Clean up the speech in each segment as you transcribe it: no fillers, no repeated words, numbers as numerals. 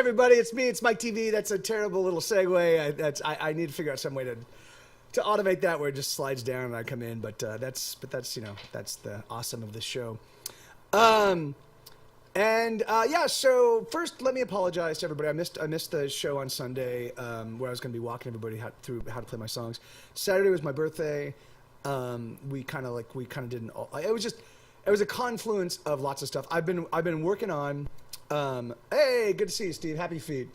everybody, it's me. It's Mike TV. That's a terrible little segue. I need to figure out some way to automate that where it just slides down and I come in. But that's that's the awesome of this show. Yeah. So first, let me apologize to everybody. I missed the show on Sunday where I was going to be walking everybody through how to play my songs. Saturday was my birthday. We kind of didn't. It was a confluence of lots of stuff. I've been working on. Hey, good to see you, Steve. Happy feet.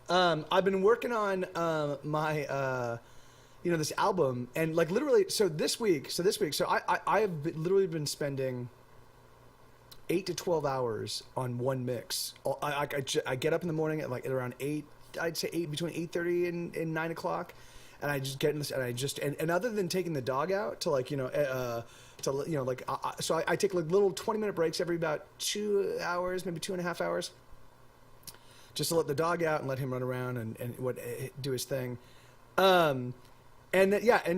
I've been working on my this album, and like literally. So this week. So I have literally been spending 8 to 12 hours on one mix. I get up in the morning at around 8. I'd say 8 between 8:30 and 9 o'clock, and I just get in this and other than taking the dog out to so I take like little 20-minute breaks every about 2 hours, maybe 2.5 hours, just to let the dog out and let him run around and do his thing. And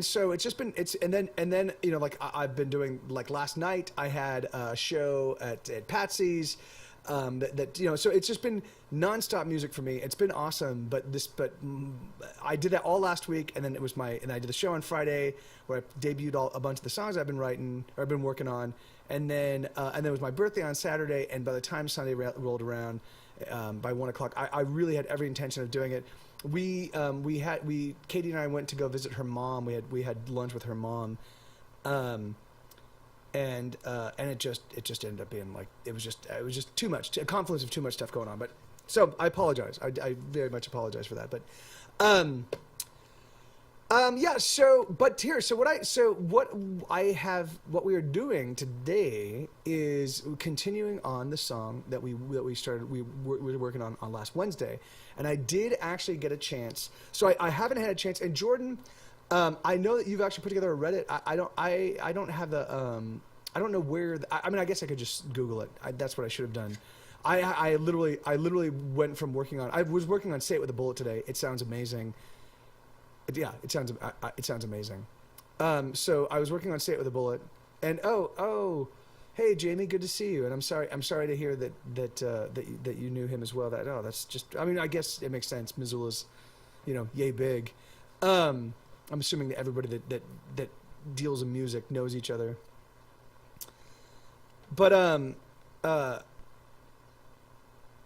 so it's just been and then I've been doing, like last night I had a show at Patsy's so it's just been nonstop music for me. It's been awesome, but I did that all last week, and then I did a show on Friday where I debuted a bunch of the songs I've been writing or I've been working on, and then it was my birthday on Saturday, and by the time Sunday rolled around, by 1 o'clock, I really had every intention of doing it. Katie and I went to go visit her mom. We had lunch with her mom, and it just ended up being like it was just too much, a confluence of too much stuff going on. But so I apologize. I very much apologize for that. But what we are doing today is continuing on the song that we were working on last Wednesday, and I did actually get a chance. So I haven't had a chance. And Jordan, I know that you've actually put together a Reddit. I don't have the I don't know where. I guess I could just Google it. That's what I should have done. I literally went from working on. I was working on "Say It with a Bullet" today. It sounds amazing. Yeah, it sounds amazing. So I was working on "Say It with a Bullet," and hey Jamie, good to see you. And I'm sorry to hear that you knew him as well. That's just. I guess it makes sense. Missoula's, yay big. I'm assuming that everybody that deals in music knows each other. But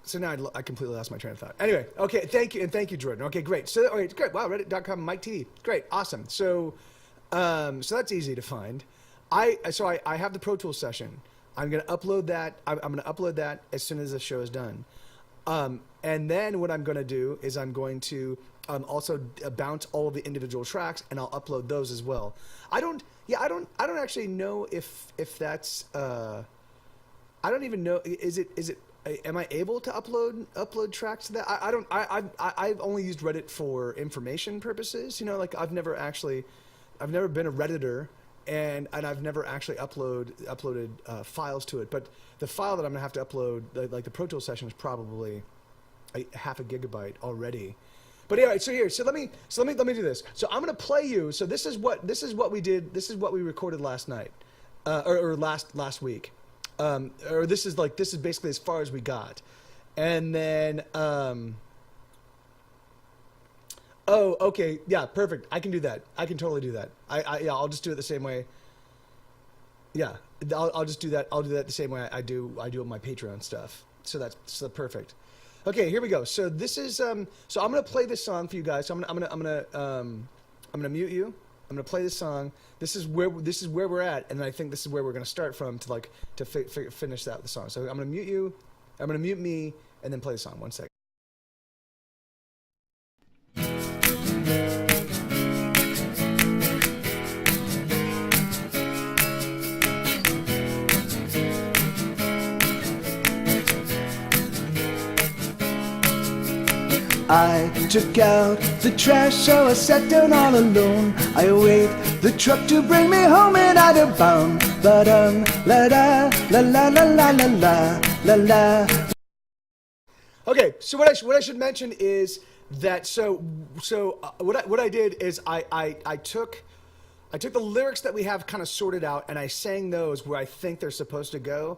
so now I completely lost my train of thought. Anyway, okay, thank you, Jordan. Okay, great. So, all right, great. Wow, Reddit.com, Mike TV. Great, awesome. So that's easy to find. I have the Pro Tools session. I'm gonna upload that. I'm gonna upload that as soon as the show is done. And then what I'm gonna do is I'm going to also bounce all of the individual tracks, and I'll upload those as well. I don't actually know if that's. I don't even know. Is it? Am I able to upload tracks to that? I've only used Reddit for information purposes. I've never been a Redditor, and I've never actually uploaded files to it. But the file that I'm gonna have to upload, like the Pro Tools session, is probably half a gigabyte already. But anyway, so let me do this. So I'm gonna play you. So this is what we did. This is what we recorded last night, or last week. This is basically as far as we got. And then, okay. Yeah, perfect. I can do that. I can totally do that. I'll just do it the same way. Yeah, I'll just do that. I'll do that the same way I do my Patreon stuff. So that's perfect. Okay, here we go. So this is, so I'm going to play this song for you guys. So I'm going to mute you. I'm gonna play this song. This is where we're at, and I think this is where we're gonna start from to finish out the song. So I'm gonna mute you. I'm gonna mute me, and then play the song. 1 second. I took out the trash, so I sat down all alone. I await the truck to bring me home and out of bound. But la da la la la la la la la. Okay, so what I should mention is that what I did is I took the lyrics that we have kind of sorted out, and I sang those where I think they're supposed to go.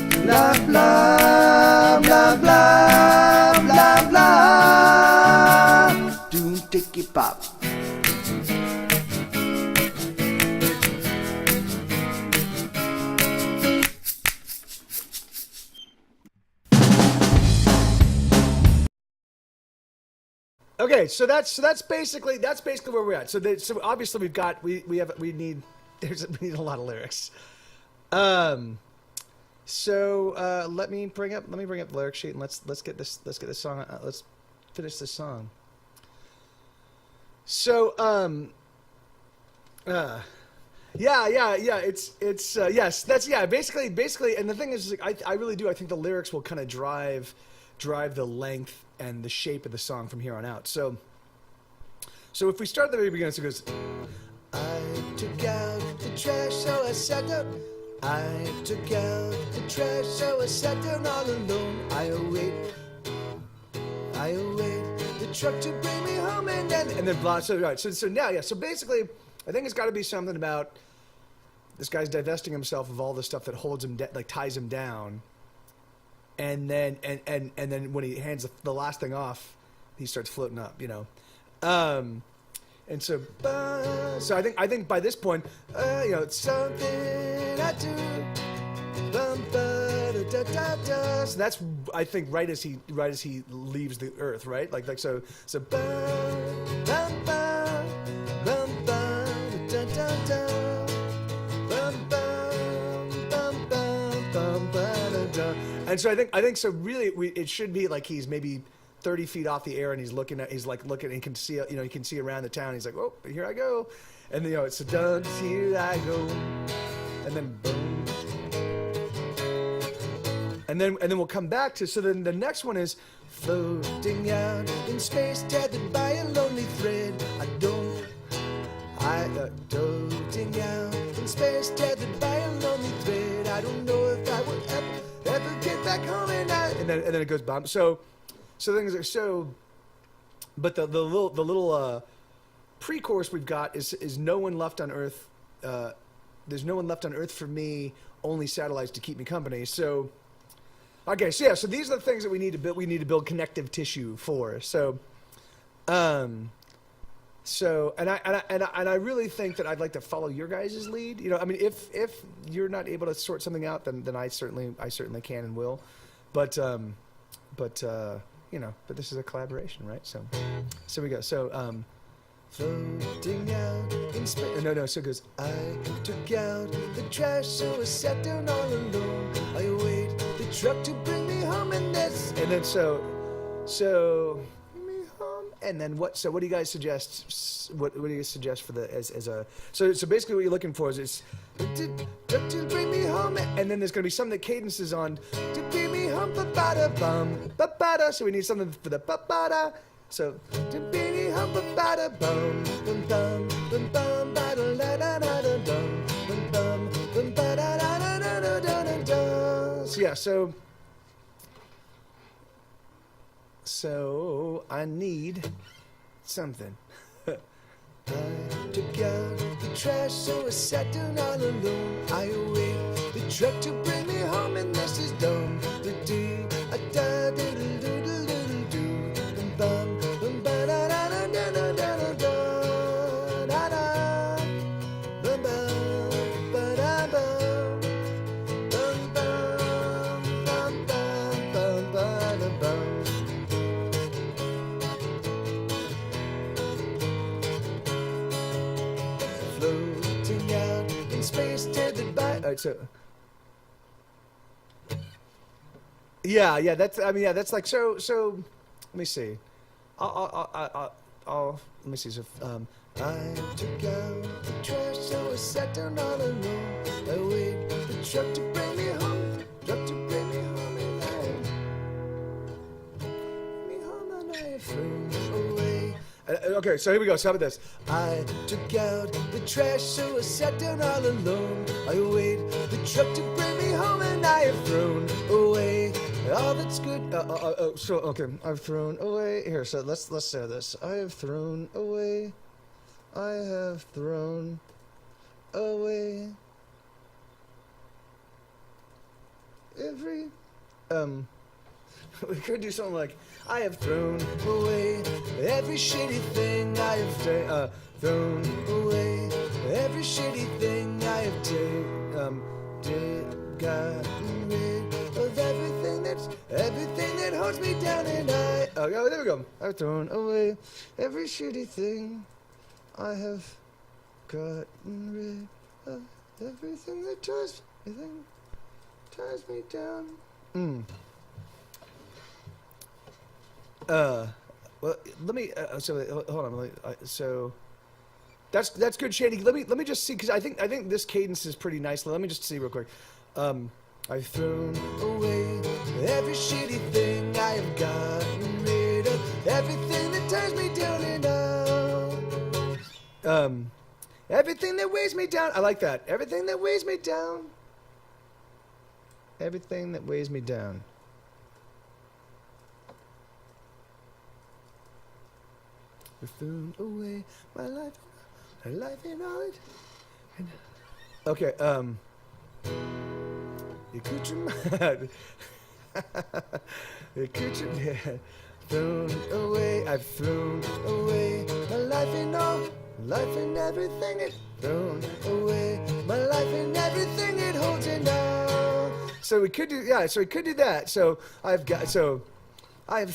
blah, blah, blah, blah, blah, blah. Doom, ticky, pop. Okay, so that's basically where we're at. So obviously we need we need a lot of lyrics. So let me bring up the lyric sheet and let's get this song. Let's finish this song. So yeah. It's yes. That's basically. And the thing is, like, I really do. I think the lyrics will kind of drive the length and the shape of the song from here on out. So if we start at the very beginning, so it goes, I took out the trash, so I sat down. I took out the trash, so I sat down all alone. I await the truck to bring me home, and then blah. So right. So now, yeah. So basically, I think it's got to be something about this guy's divesting himself of all the stuff that holds him, like ties him down. And then when he hands the last thing off, he starts floating up, you know. And so I think by this point, you know, it's something I do. da, da, da. So that's, I think, right as he leaves the earth, right? Like so bum, bum, bum, bum, bum, da, da, da. Bum, bum, bum, bum, bum, ba, da, da. And so I think so really it should be like he's maybe 30 feet off the air and he's looking, and he can see, he can see around the town. He's like, oh, here I go. And it's a done, here I go. And then boom. And then we'll come back to, so then the next one is floating out in space, tethered by a lonely thread. Floating out in space, tethered by a lonely thread. I don't know if I will ever get back home. And then it goes bomb. So things are so. But the little pre-chorus we've got is no one left on Earth. There's no one left on Earth for me. Only satellites to keep me company. So. Okay, so these are the things that we need to build. We need to build connective tissue for. So, and I really think that I'd like to follow your guys' lead. I mean, if you're not able to sort something out, then I certainly can and will. But this is a collaboration, right? So we go. So, floating out in space. No. So it goes. I took out the trash, so I sat down all alone. I await the truck to bring me home, and then so bring me home, and then what? So what do you guys suggest? What do you suggest for the as a? So basically, what you're looking for is truck to bring me home, and then there's gonna be something that cadence is on to bring me home. Ba-ba-da bum, ba-ba-da. So we need something for the ba-ba-da. So to bring me home, ba-ba-da bum, bum bum bum bum, ba-da-da-da-da dum, bum bum bum, ba-da-da-da-da-da-da-da. So I need something. I took out the trash, so I sat down all alone. I await the truck to bring me home, and this is done. The day I died, bum bum, ba da da da da da da da da da, bum bum, ba da bum, bum bum, bum bum, bum ba da bum. Floating out in space, tethered by. All right, so. Yeah. That's like so. Let me see. I'll let me see. So, I took out the trash, so I sat down all alone. I wait the truck to bring me home, and I flew away. Okay, so here we go. So how about this? I took out the trash, so I sat down all alone. I wait the truck to bring me home, and I have thrown away all that's good. So okay, I've thrown away. Here, so let's say this. I have thrown away every. We could do something like, I have thrown away every shitty thing I have thrown away every shitty thing I have gotten rid of everything that holds me down, and oh, there we go. I've thrown away every shitty thing. I have gotten rid of everything that ties me down. Well, let me. So hold on. So that's good, Shady. Let me just see, because I think this cadence is pretty nice. Let me just see real quick. I've thrown away every shitty thing I have gotten rid of, everything that ties me down and everything that weighs me down. I like that. Everything that weighs me down. Everything that weighs me down. I've thrown away my life and all it. Okay, I've thrown away my life and all, life and everything it thrown away, my life and everything it holds, and all. So we could do that. So I've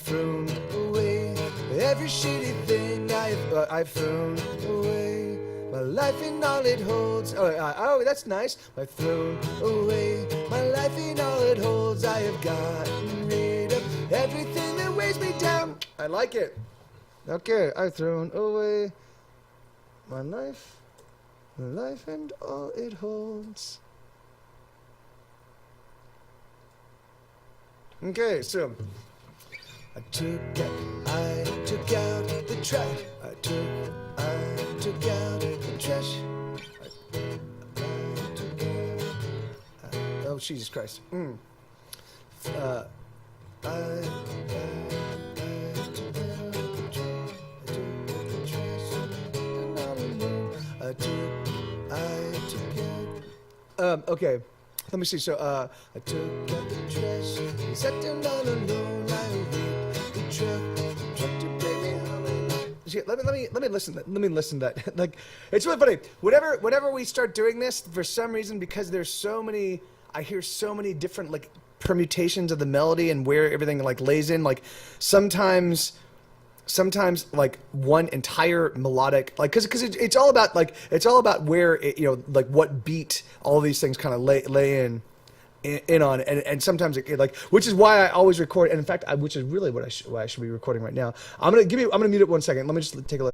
thrown away every shitty thing. I've thrown away my life and all it holds. Oh, that's nice. I've thrown away my life and all it holds. I have gotten rid of everything that weighs me down. I like it. Okay, I've thrown away my life and all it holds. Okay, so I took out the trash. I took out the trash. Oh, Jesus Christ. Okay. Let me see. So, I took out the trash, sat down all alone. I wait the truck to bring me home. See, let me listen. Let me listen to that. Like, it's really funny. Whenever we start doing this, for some reason, because there's so many, I hear so many different like permutations of the melody and where everything like lays in. Like, sometimes like one entire melodic, like, because it's all about where it, like what beat all these things kind of lay in on, and sometimes it like, which is why I always record, and in fact which is really why I should be recording right now. I'm gonna mute it 1 second. Let me just take a look.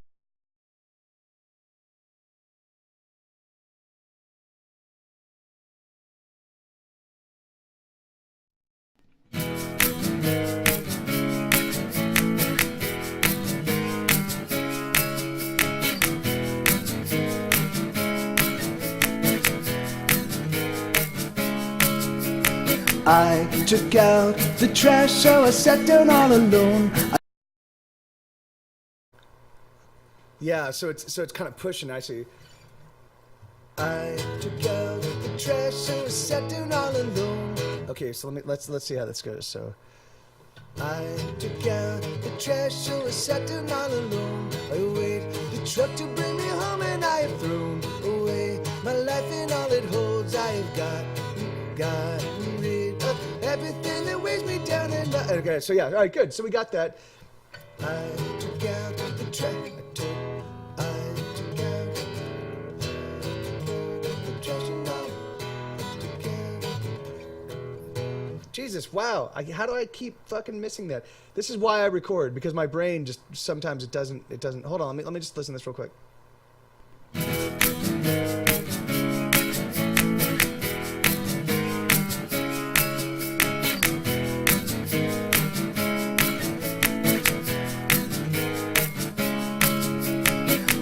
I took out the trash, so I sat down all alone. Yeah, so it's kind of pushing. I see. I took out the trash, so I sat down all alone. Okay, so let's see how this goes. So I took out the trash, so I sat down all alone. I wait the truck to bring me home, and I have thrown away my life and all it holds. I have gotten rid of everything that weighs me down. And okay, so yeah, all right, good. So we got that. I took out the trash. I took out the trash and all. Jesus, wow. How do I keep fucking missing that? This is why I record, because my brain just sometimes it doesn't. Hold on, let me just listen to this real quick.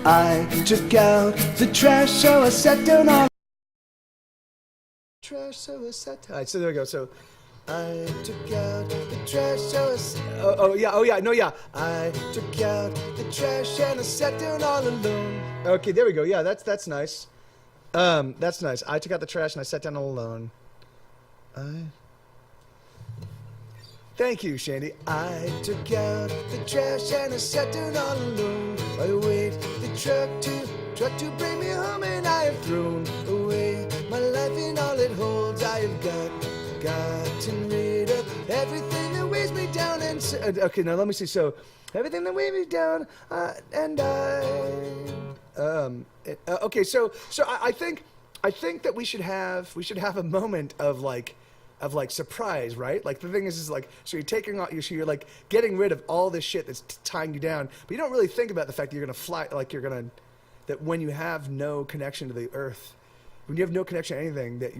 I took out the trash, so I sat down all. Trash, so I sat down. All right, so there we go. So I took out the trash, so oh yeah. I took out the trash and I sat down all alone. Okay, there we go. Yeah, that's nice. That's nice. I took out the trash and I sat down all alone. Thank you, Shandy. I took out the trash and I sat down all alone. I wait the truck to bring me home, and I have thrown away my life and all it holds. I have gotten rid of everything that weighs me down. And okay, now let me see. So everything that weighs me down, okay. So I think that we should have a moment of like surprise, right? Like, the thing is like, so you're like getting rid of all this shit that's tying you down, but you don't really think about the fact that you're gonna fly, like that when you have no connection to the earth, when you have no connection to anything, that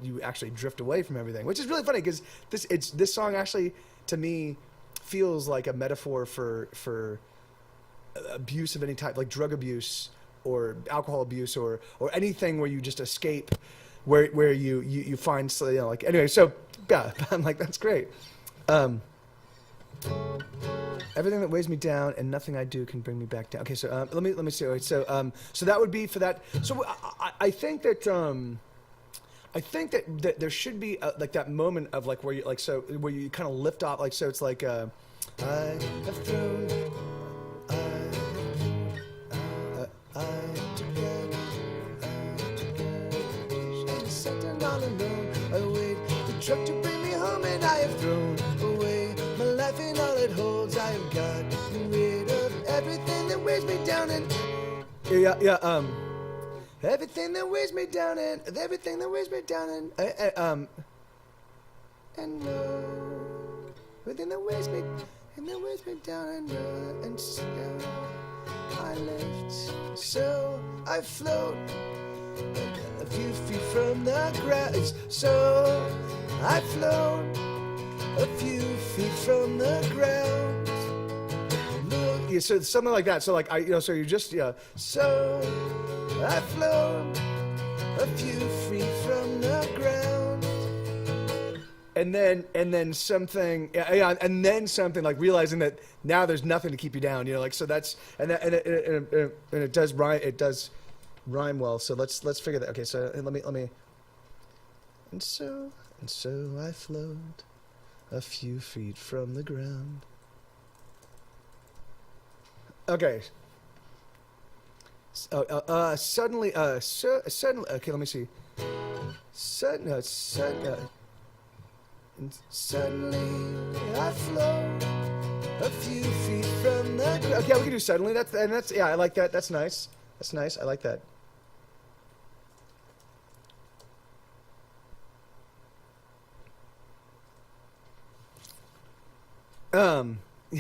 you actually drift away from everything, which is really funny, because this song actually, to me, feels like a metaphor for abuse of any type, like drug abuse or alcohol abuse or anything where you just escape, where you find, like, anyway. So yeah, I'm like, that's great. Everything that weighs me down and nothing I do can bring me back down. Okay, so let me see. All right, so that would be for that. So I think that there should be like that moment of like where you like, so where you kind of lift off, like, so it's like I have thrown truck to bring me home, and I have thrown away my life and all it holds. I have gotten rid of everything that weighs me down and everything that weighs me down and everything that weighs me down and everything that weighs me down and so I lift, so I float a few feet from the ground. So I float a few feet from the ground. Look, Yeah, so something like that. So like so you're just so I float a few feet from the ground. and then something and then something like realizing that now there's nothing to keep you down. Like so that's and it does rhyme well. So let's figure that. Okay, so let me. And so I float a few feet from the ground. Okay. Suddenly. Okay, let me see. Suddenly I float a few feet from the ground. Okay, we can do suddenly. That's I like that. That's nice. That's nice. I like that.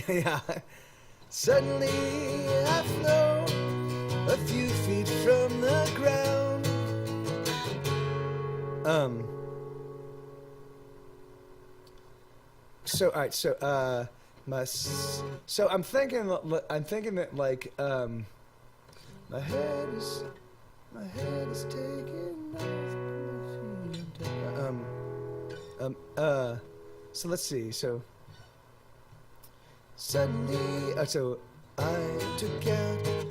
Yeah. Suddenly I float a few feet from the ground. So all right. So so I'm thinking that like My head is taking off. So let's see. So Suddenly, so I took out the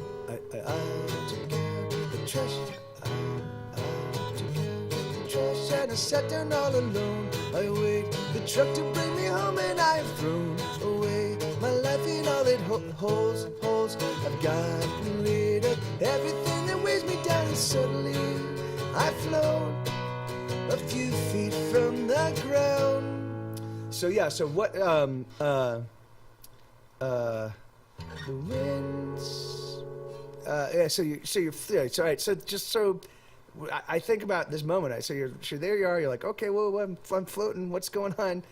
trash. I took out the trash and I sat down all alone. I wait the truck to bring me home, and I have thrown away my life in all it holds. I've gotten rid of everything that weighs me down, and suddenly I float a few feet from the ground. so yeah. So what The winds. yeah. So you're yeah, so all right. So just so I think about this moment. So you're there. You are. You're like, okay. Well, I'm floating. What's going on?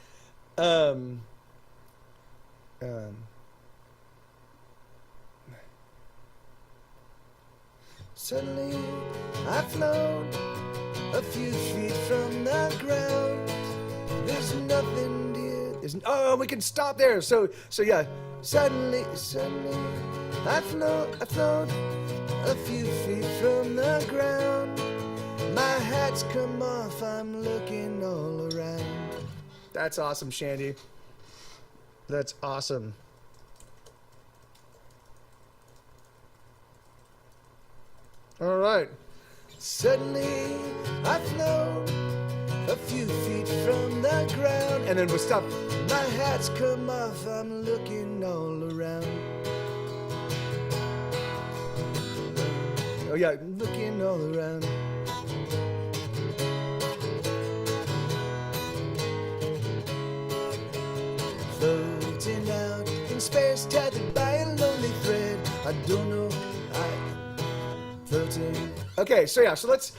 Suddenly I float a few feet from the ground. There's nothing, dear. Oh, we can stop there. So yeah. Suddenly I float a few feet from the ground. My hat's come off, I'm looking all around. That's awesome, Shandy. That's awesome. All right. Suddenly I float a few feet from the ground. And then we'll stop. My hat's come off, I'm looking all around. Oh yeah. Looking all around. Floating out in space, tethered by a lonely thread. I don't know. Floating. Okay, so yeah, so let's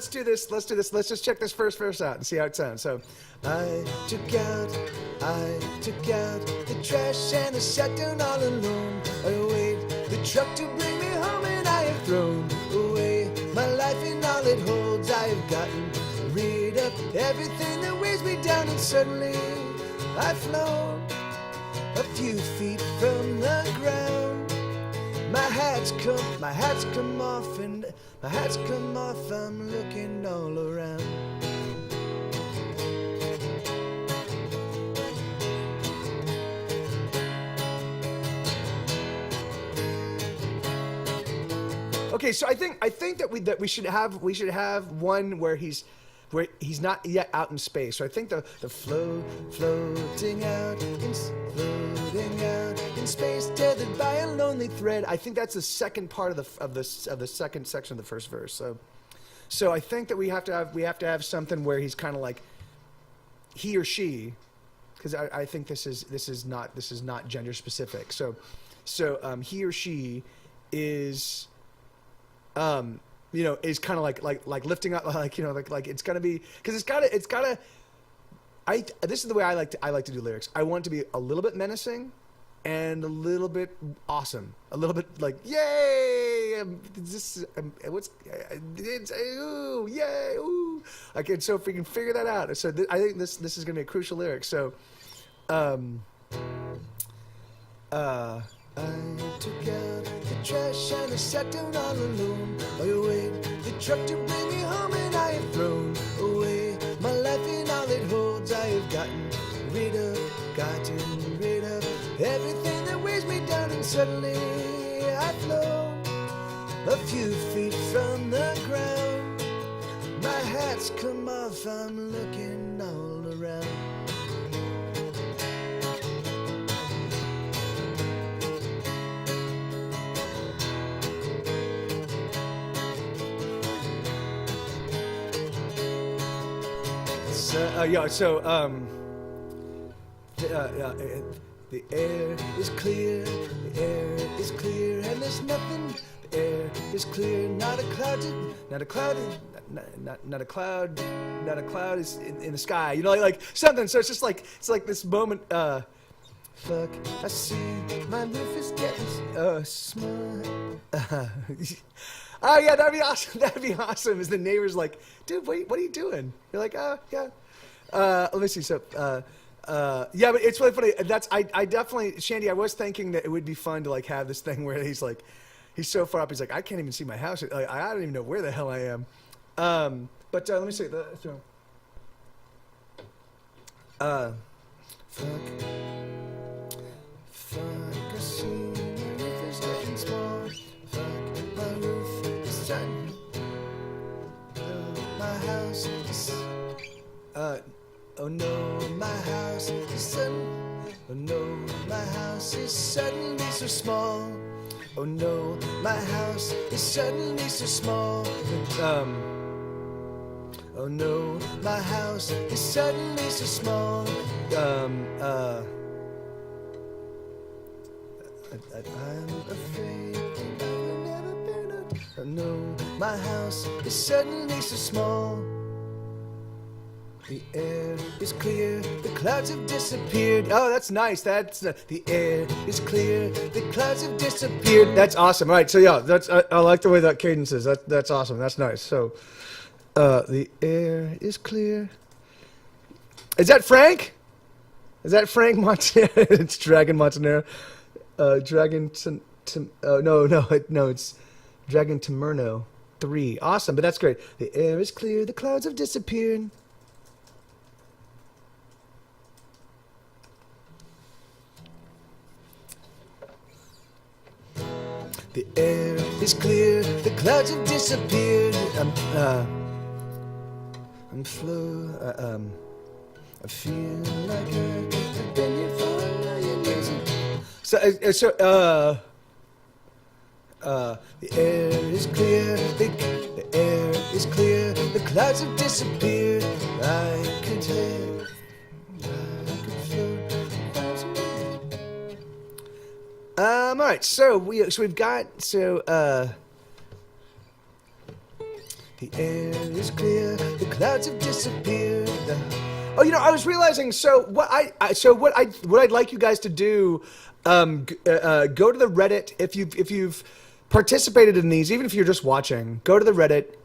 do this. Let's just check this first verse out and see how it sounds. So, I took out the trash and I sat down all alone. I wait the truck to bring me home, and I have thrown away my life and all it holds. I have gotten rid of everything that weighs me down, and suddenly I float a few feet from the ground. My hat's come off, and I'm looking all around. okay, so I think that we should have one where he's not yet out in space. So I think the Floating out in space, tethered by a lonely thread. I think that's the second part of the second section of the first verse. So I think that we have to have something where he's kind of like he or she, because I think this is not gender specific. So he or she is, is kind of like lifting up, like it's gonna be, because it's gotta. This is the way I like to do lyrics. I want it to be a little bit menacing, and a little bit awesome, a little bit like yay! Ooh, yay! Ooh! Okay, so if we can figure that out, so I think this is gonna be a crucial lyric. So, I took out the trash and I sat down all alone. I await the truck to bring me home, and I have thrown away my life and all it holds. I have gotten rid of everything that weighs me down, and suddenly I float a few feet from the ground. My hat's come off, I'm looking all around. The air is clear, the air is clear, and there's nothing. The air is clear, not a cloud is in the sky. Like something. So it's just like this moment. Fuck, I see my roof is getting small. Oh yeah, that'd be awesome. That'd be awesome. Is the neighbor's like, dude, what are you doing? You're like, oh yeah. Let me see. So, yeah, but it's really funny. I definitely, Shandy, I was thinking that it would be fun to like have this thing where he's so far up. He's like, I can't even see my house. Like, I don't even know where the hell I am. But let me see. Fuck, I see my roof is getting small. Fuck, my roof is done. My house is. Oh no, my house is sudden. Oh no, my house is suddenly so small. Oh no, my house is suddenly so small. Oh no, my house is suddenly so small. I'm afraid I will never burn out. Oh no, my house is suddenly so small. The air is clear, the clouds have disappeared. Oh, that's nice. That's the air is clear, the clouds have disappeared. That's awesome. All right, so yeah, I like the way that cadence is. That's awesome. That's nice. So, the air is clear. Is that Frank? Is that Frank Montanaro? It's Dragon Montanaro. No, it's Dragon Tamerno 3. Awesome, but that's great. The air is clear, the clouds have disappeared. The air is clear, the clouds have disappeared. I feel like I've been here for a million years. The air is clear, the air is clear, the clouds have disappeared. I could float. All right, so we've got the air is clear, the clouds have disappeared. Oh, I was realizing. So what I'd like you guys to do, go to the Reddit if you've participated in these, even if you're just watching. Go to the Reddit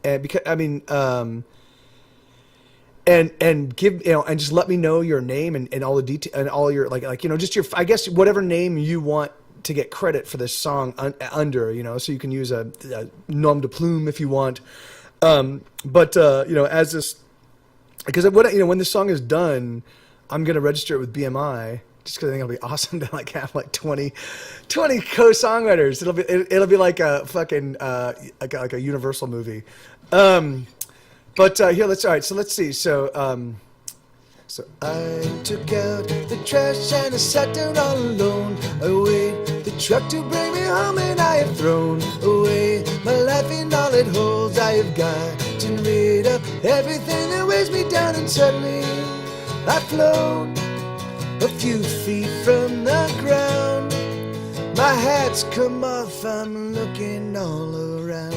and give and just let me know your name and all the detail and all your just your, I guess, whatever name you want to get credit for this song under, so you can use a nom de plume if you want. As this, because when this song is done, I'm gonna register it with BMI just because I think it'll be awesome to have 20 co-songwriters. It'll be like a fucking like a Universal movie. Here let's see. So I took out the trash and I sat down all alone. I wait the truck to bring me home, and I have thrown away my life and all it holds. I have gotten rid of everything that weighs me down, and suddenly I float a few feet from the ground. My hat's come off, I'm looking all around.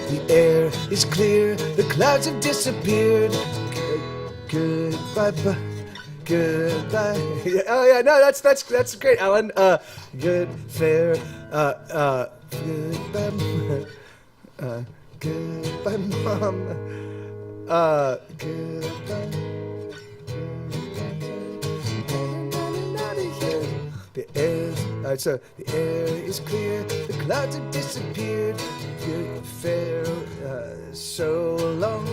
The air is clear, the clouds have disappeared. Goodbye, goodbye. Oh yeah, no, that's great, Alan. Good, fair, goodbye, goodbye, Mom. Goodbye. The air, so the air is clear, the clouds have disappeared. Good, fair, so long,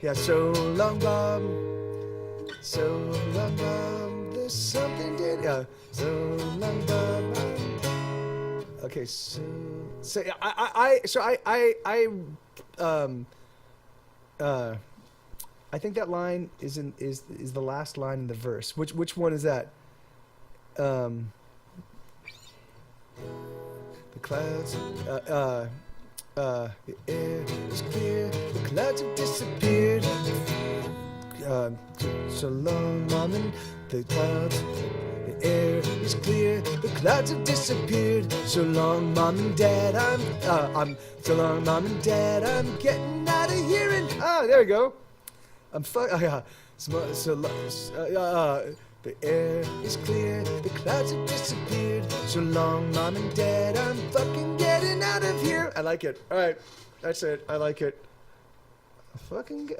yeah, so long, Bob. So long, Bob. There's something did, yeah. So long, Bob. Okay, so yeah, I think that line is the last line in the verse. Which one is that? The clouds, the air is clear, the clouds have disappeared. So long, Mom, and the clouds, the air is clear, the clouds have disappeared. So long, Mom and Dad, I'm so long, Mom and Dad, I'm getting out of here. And there we go. Yeah. The air is clear, the clouds have disappeared. So long, Mom and Dad, I'm fucking getting out of here. I like it. All right, that's it. I like it. Fucking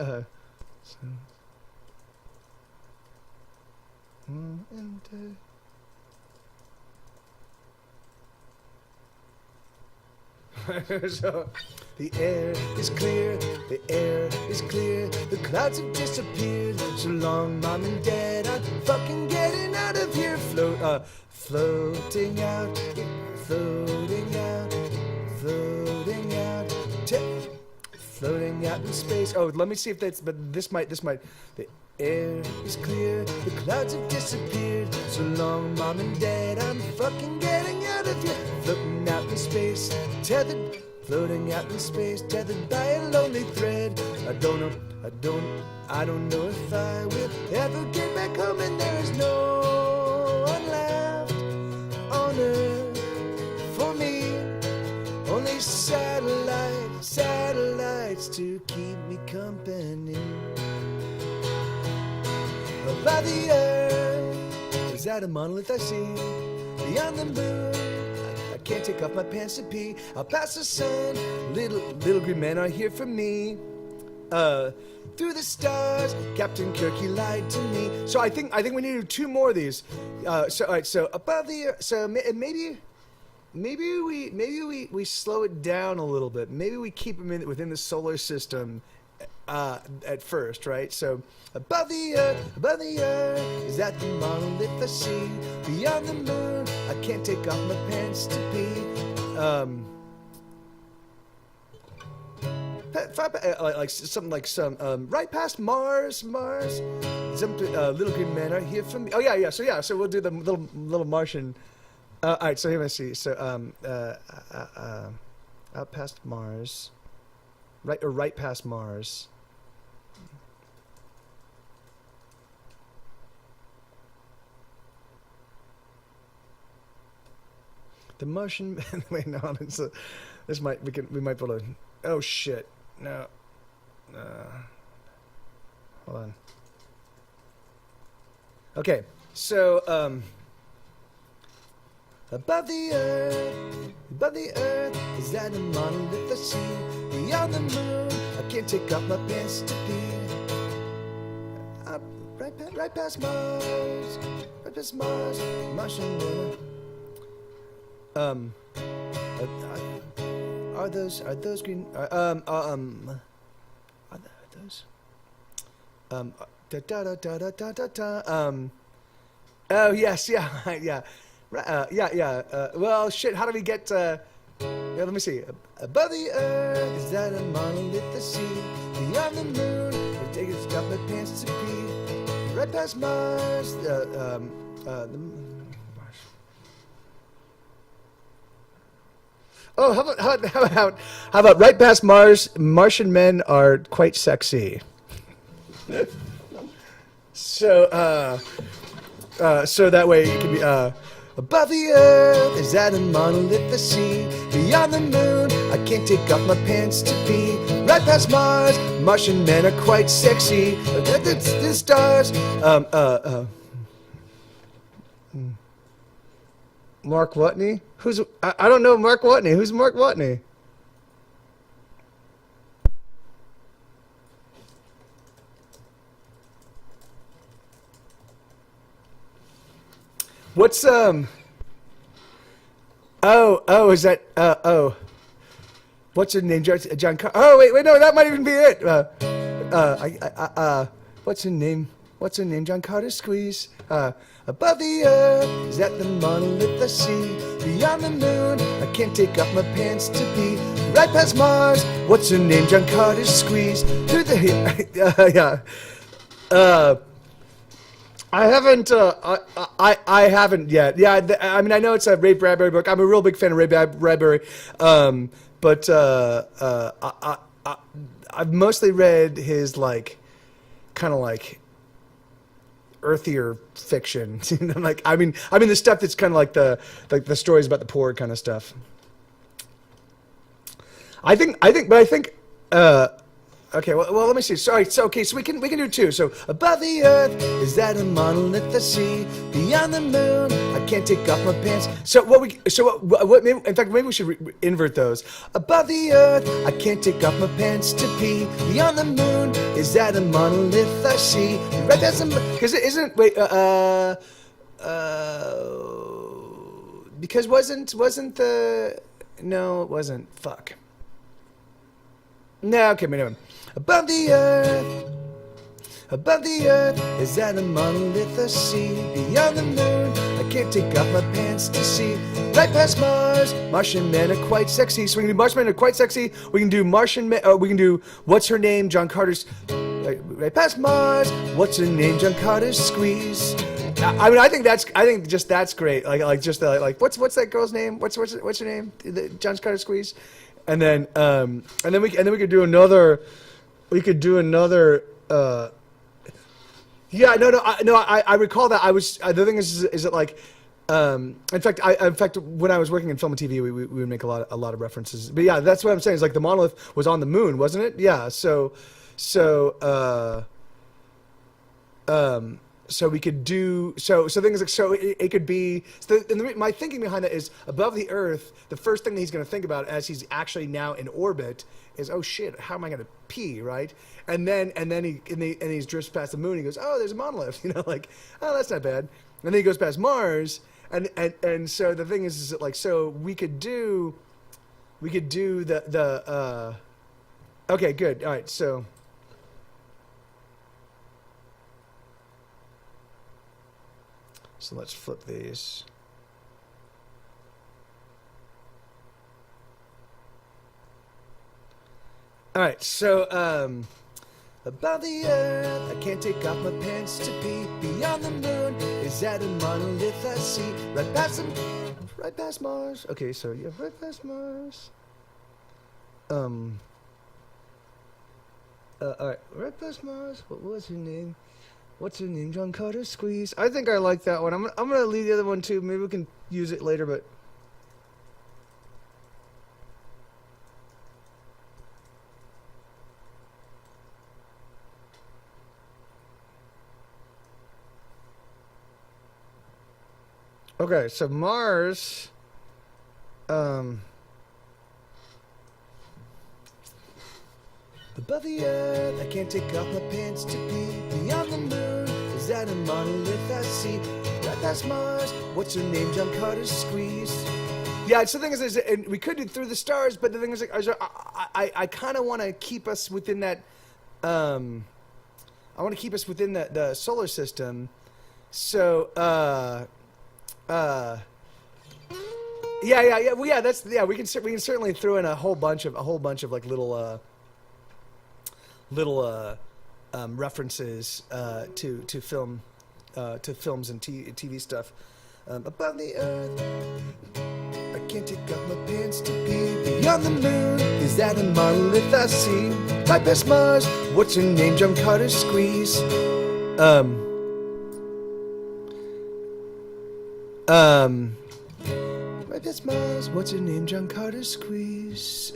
so the air is clear, the air is clear, the clouds have disappeared. So long, Mom and Dad, I'm fucking getting out of here. Floating out, floating out, floating out, floating out in space. Oh, let me see if that's, but this might. The air is clear, the clouds have disappeared. So long, Mom and Dad, I'm fucking getting out of here. Floating out in space, tethered, floating out in space, tethered by a lonely thread. I don't know if I will ever get back home, and there's no one left on earth for me. Only satellites to keep me company. Above the earth, is that a monolith I see? Beyond the moon, I can't take off my pants to pee. I'll pass the sun, little green men are here for me. Through the stars, Captain Kirk, he lied to me. So I think we need to do 2 more of these. So all right, so above the earth, so maybe we slow it down a little bit. Maybe we keep them within the solar system at first, right? So above the earth, is that the monolith I see? Beyond the moon, I can't take off my pants to pee. Like something like some right past Mars. Some little green men are here for me. Oh yeah. So we'll do the little Martian. All right. So here, let's see. So out past Mars, right past Mars. The Martian. Wait, no. We might be able to. Oh shit. No. Hold on. Okay. So above the earth, is that a monolith I see? Beyond the moon, I can't take off my pants to pee. Right past Mars, Martian. Are those green? Are those? Oh yes, yeah, yeah. Well, shit. How do we get? Yeah, let me see. Above the earth, is that a monolith I see? Beyond the moon, I take a stop my pants to pee. Right past Mars, Oh, how about right past Mars? Martian men are quite sexy. So so that way it can be above the earth is that a monolith the sea, beyond the moon I can't take off my pants to pee, right past Mars Martian men are quite sexy, the stars. Mark Watney? Who's I don't know Mark Watney. Who's Mark Watney? What's oh is that what's her name? John oh wait no, that might even be it. What's her name? What's her name? John Carter Squeeze. Above the earth is that the monolith I see, beyond the moon I can't take off my pants to pee, right past Mars what's her name? John Carter Squeeze. Through the yeah. I haven't. I haven't yet. Yeah, I mean, I know it's a Ray Bradbury book. I'm a real big fan of Ray Bradbury, but I've mostly read his like, kind of like, earthier fiction. Like I mean the stuff that's kind of like the stories about the poor kind of stuff. I think. Okay, well, let me see. Sorry, so we can do two. So above the earth is that a monolith I see, beyond the moon I can't take off my pants. So what maybe, in fact maybe we should invert those. Above the earth I can't take off my pants to pee, beyond the moon is that a monolith I see. Right, that's because it isn't. Wait, because wasn't the no it wasn't. Fuck. No, okay, wait, no. Above the earth is that a monolith I see, beyond the moon I can't take off my pants to see, right past Mars Martian men are quite sexy. So we can do Martian men are quite sexy. We can do Martian men. We can do what's her name? John Carter's. Right past Mars. What's her name? John Carter's Squeeze. I mean, I think that's great. Like what's that girl's name? What's her name? John Carter's Squeeze. And then we could do another. We could do another. Yeah, I recall that. I was the thing is it like, in fact, when I was working in film and TV, we would make a lot of references. But yeah, that's what I'm saying. Is like the monolith was on the moon, wasn't it? Yeah. So we could do things like it could be my thinking behind that is above the earth the first thing that he's going to think about as he's actually now in orbit is, oh shit, how am I going to pee, right? And then he drifts past the moon. He goes, oh, there's a monolith, like, oh, that's not bad. And then he goes past Mars, and so the thing is that, like, so we could do the okay, good, all right, so. So let's flip these. All right, so above the earth, I can't take off my pants to pee. Beyond the moon, is that a monolith I see? Right past Mars. Okay, so yeah, right past Mars. All right, right past Mars. What was her name? What's her name? John Carter Squeeze. I think I like that one. I'm gonna leave the other one too. Maybe we can use it later, but. Okay, so Mars. Above the earth, I can't take off my pants to pee. Beyond the moon, is that a monolith I see? Right past Mars, what's her name? John Carter Squeeze. Yeah, so the thing is, and we could do Through the Stars, but the thing is, I kind of want to keep us within that. I want to keep us within the solar system. So, yeah. Well, yeah, we can certainly throw in a whole bunch of like little references to film, to films and TV stuff. Above the earth, I can't take off my pants to pee. Beyond the moon, is that a monolith I see? Right past Mars, what's her name? John Carter Squeeze. Right past Mars, what's her name? John Carter Squeeze.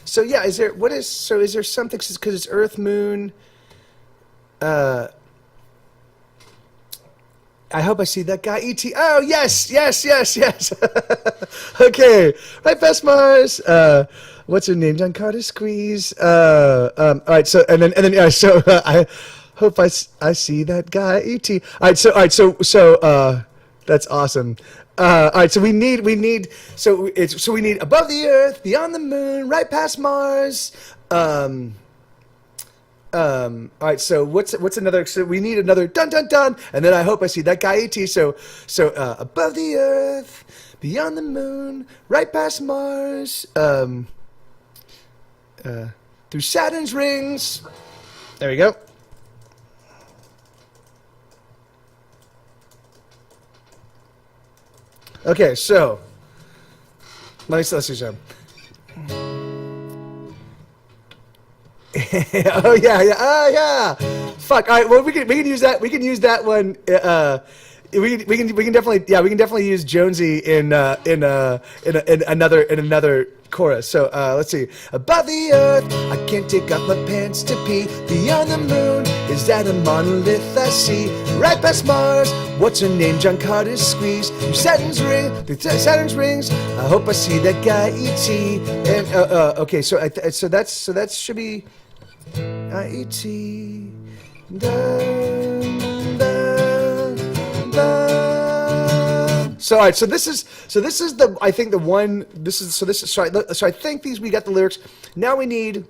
So yeah, is there something, because it's Earth, Moon, I hope I see that guy, E.T. Oh, yes. Okay, right past Mars, what's her name, John Carter Squeeze, all right, so, I hope I see that guy, E.T. All right, so, that's awesome. All right, so we need above the Earth, beyond the moon, right past Mars. All right, so what's another? So we need another dun dun dun, and then I hope I see that guy ET. So above the Earth, beyond the moon, right past Mars, through Saturn's rings. There we go. Okay, so let's see some. Oh yeah. Fuck. All right. Well, we can use that. We can use that one. We can definitely use Jonesy in another chorus. So let's see. Above the Earth, I can't take off my pants to pee. Beyond the moon, is that a monolith I see? Right past Mars, what's her name? John Carter Squeeze. Through Saturn's rings, I hope I see that guy E.T. And okay, so that should be E.T. So all right, so this is the I think the one so I think we got the lyrics. Now we need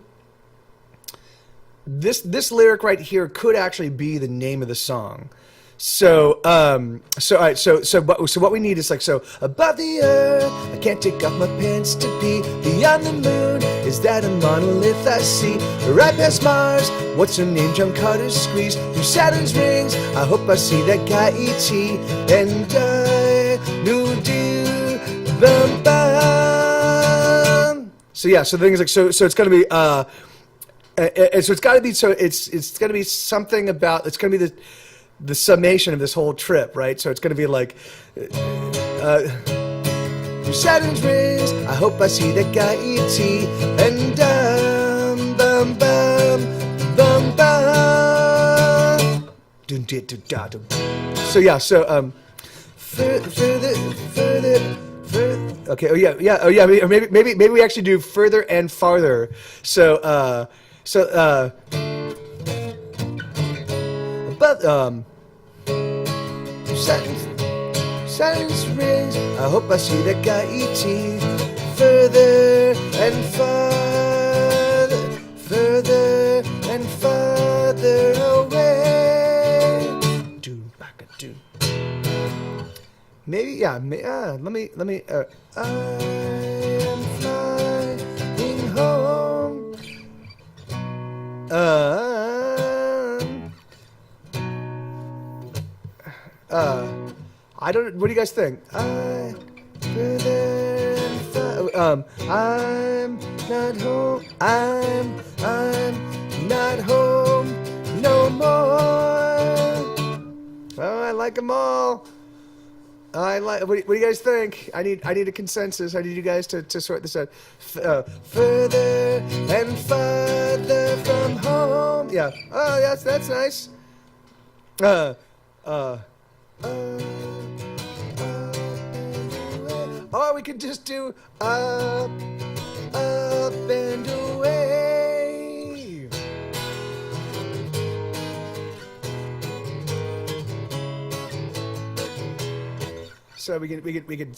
this lyric right here could actually be the name of the song. So all right, so what we need is above the Earth, I can't take off my pants to pee. Beyond the moon, is that a monolith I see? Right past Mars, what's her name? John Carter Squeeze. Through Saturn's rings, I hope I see that guy E.T. And do bum bum. So yeah, so the thing is so it's gonna be it's gonna be something about, it's gonna be the summation of this whole trip, right? So it's going to be like, through Saturn's rings, I hope I see that guy E.T. And bum bum bum bum. So yeah, so further. Okay. Oh yeah. Maybe we actually do further and farther. So but Saturn's rings, I hope I see that guy E.T. Further and farther away. Maybe yeah. Let me. I am flying home. I don't. What do you guys think? I'm not home. I'm not home no more. Oh, I like them all. I like. What do you guys think? I need a consensus. I need you guys to sort this out. Further and farther from home. Yeah. Oh, that's nice. Or we could just do up and away. So we could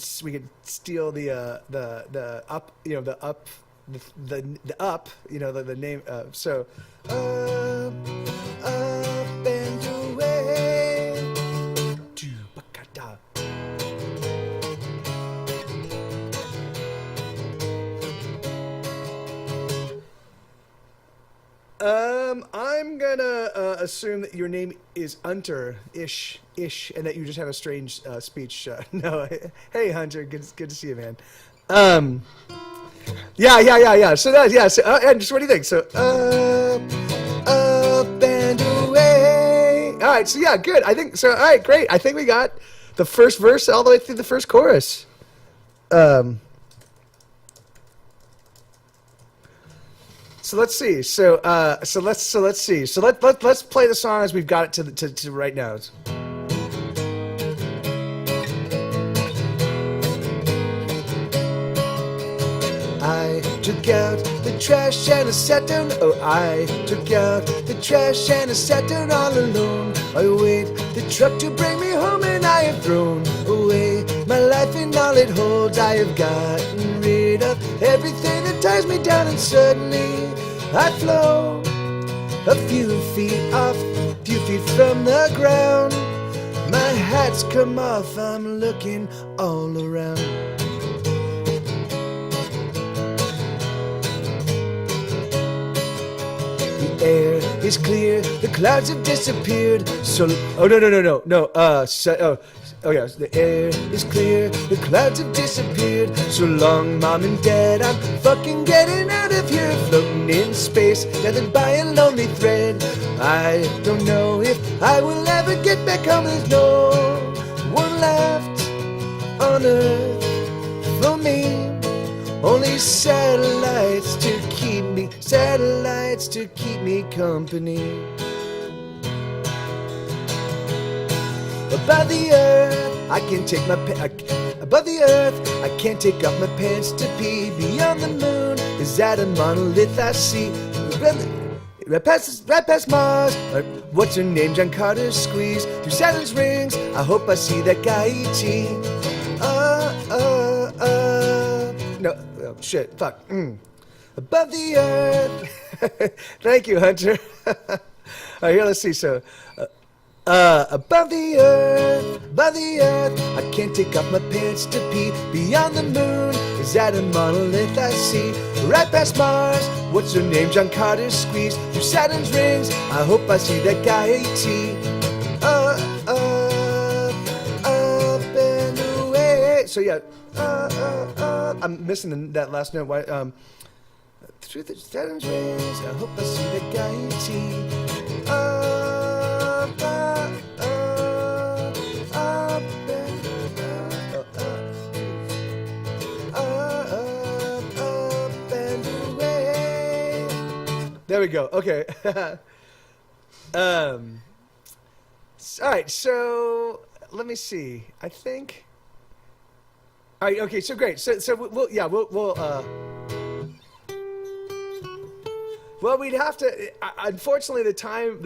steal the up, the up, the up, the name. So up and away. I'm gonna assume that your name is Hunter-ish, and that you just have a strange speech. No, hey Hunter, good to see you, man. Yeah. So that, yeah. So, and just what do you think? So, up and away. All right. So yeah, good. I think so. All right, great. I think we got the first verse all the way through the first chorus. So let's see. So let's see. So let's play the song as we've got it to right now. I took out the trash and I sat down. Oh, I took out the trash and I sat down all alone. I wait the truck to bring me home, and I have thrown away my life and all it holds. I have gotten rid of everything that ties me down, and suddenly I float a few feet off, a few feet from the ground. My hat's come off, I'm looking all around. The air is clear, the clouds have disappeared. So, oh no. Oh yeah, the air is clear, the clouds have disappeared. So long, mom and dad, I'm fucking getting out of here. Floating in space, tethered by a lonely thread. I don't know if I will ever get back home. There's no one left on Earth for me. Only satellites to keep me company. Above the earth, I can't take my above the earth, I can't take off my pants to pee. Beyond the moon, is that a monolith I see? Right past Mars. What's her name? John Carter's squeeze through Saturn's rings. I hope I see that guy E.T. No, oh, shit, fuck. Above the earth. Thank you, Hunter. All right, here, let's see. So. Above the earth, I can't take off my pants to pee. Beyond the moon, is that a monolith I see? Right past Mars, what's her name? John Carter's squeeze through Saturn's rings. I hope I see that guy A.T. Up and away. So yeah, I'm missing that last note. Why? Through the Saturn's rings, I hope I see that guy A.T. There we go. Okay. All right. So let me see. I think. All right. Okay. So great. So we'll. Well, we'd have to. Unfortunately, the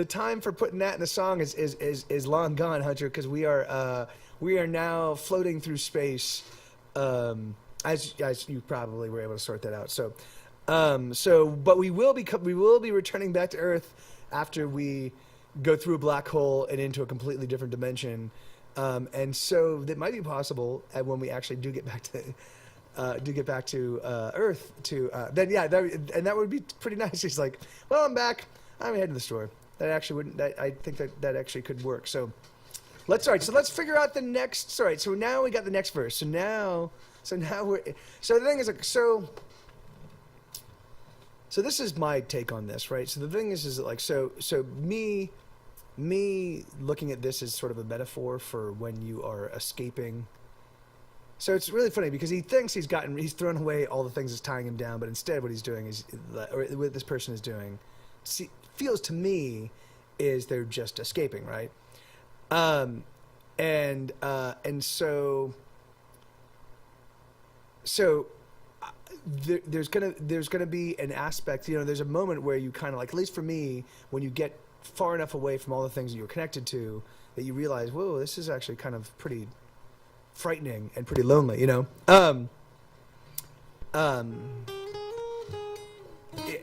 time for putting that in the song is long gone, Hunter, because we are now floating through space. As you probably were able to sort that out. But we will be returning back to Earth after we go through a black hole and into a completely different dimension, and so that might be possible when we actually do get back to Earth. That would be pretty nice. He's like, well, I'm back. I'm heading to the store. That actually wouldn't. I think that actually could work. So let's figure out the next. All right. So now we got the next verse. So now we're. So the thing is like so. So this is my take on this, right? So the thing is that like so me looking at this as sort of a metaphor for when you are escaping. So it's really funny because he thinks he's thrown away all the things that's tying him down, but instead what he's doing is, or what this person is doing, feels to me is they're just escaping, right? And so there's gonna be an aspect, there's a moment where you kind of like, at least for me, when you get far enough away from all the things that you're connected to, that you realize, whoa, this is actually kind of pretty frightening and pretty lonely,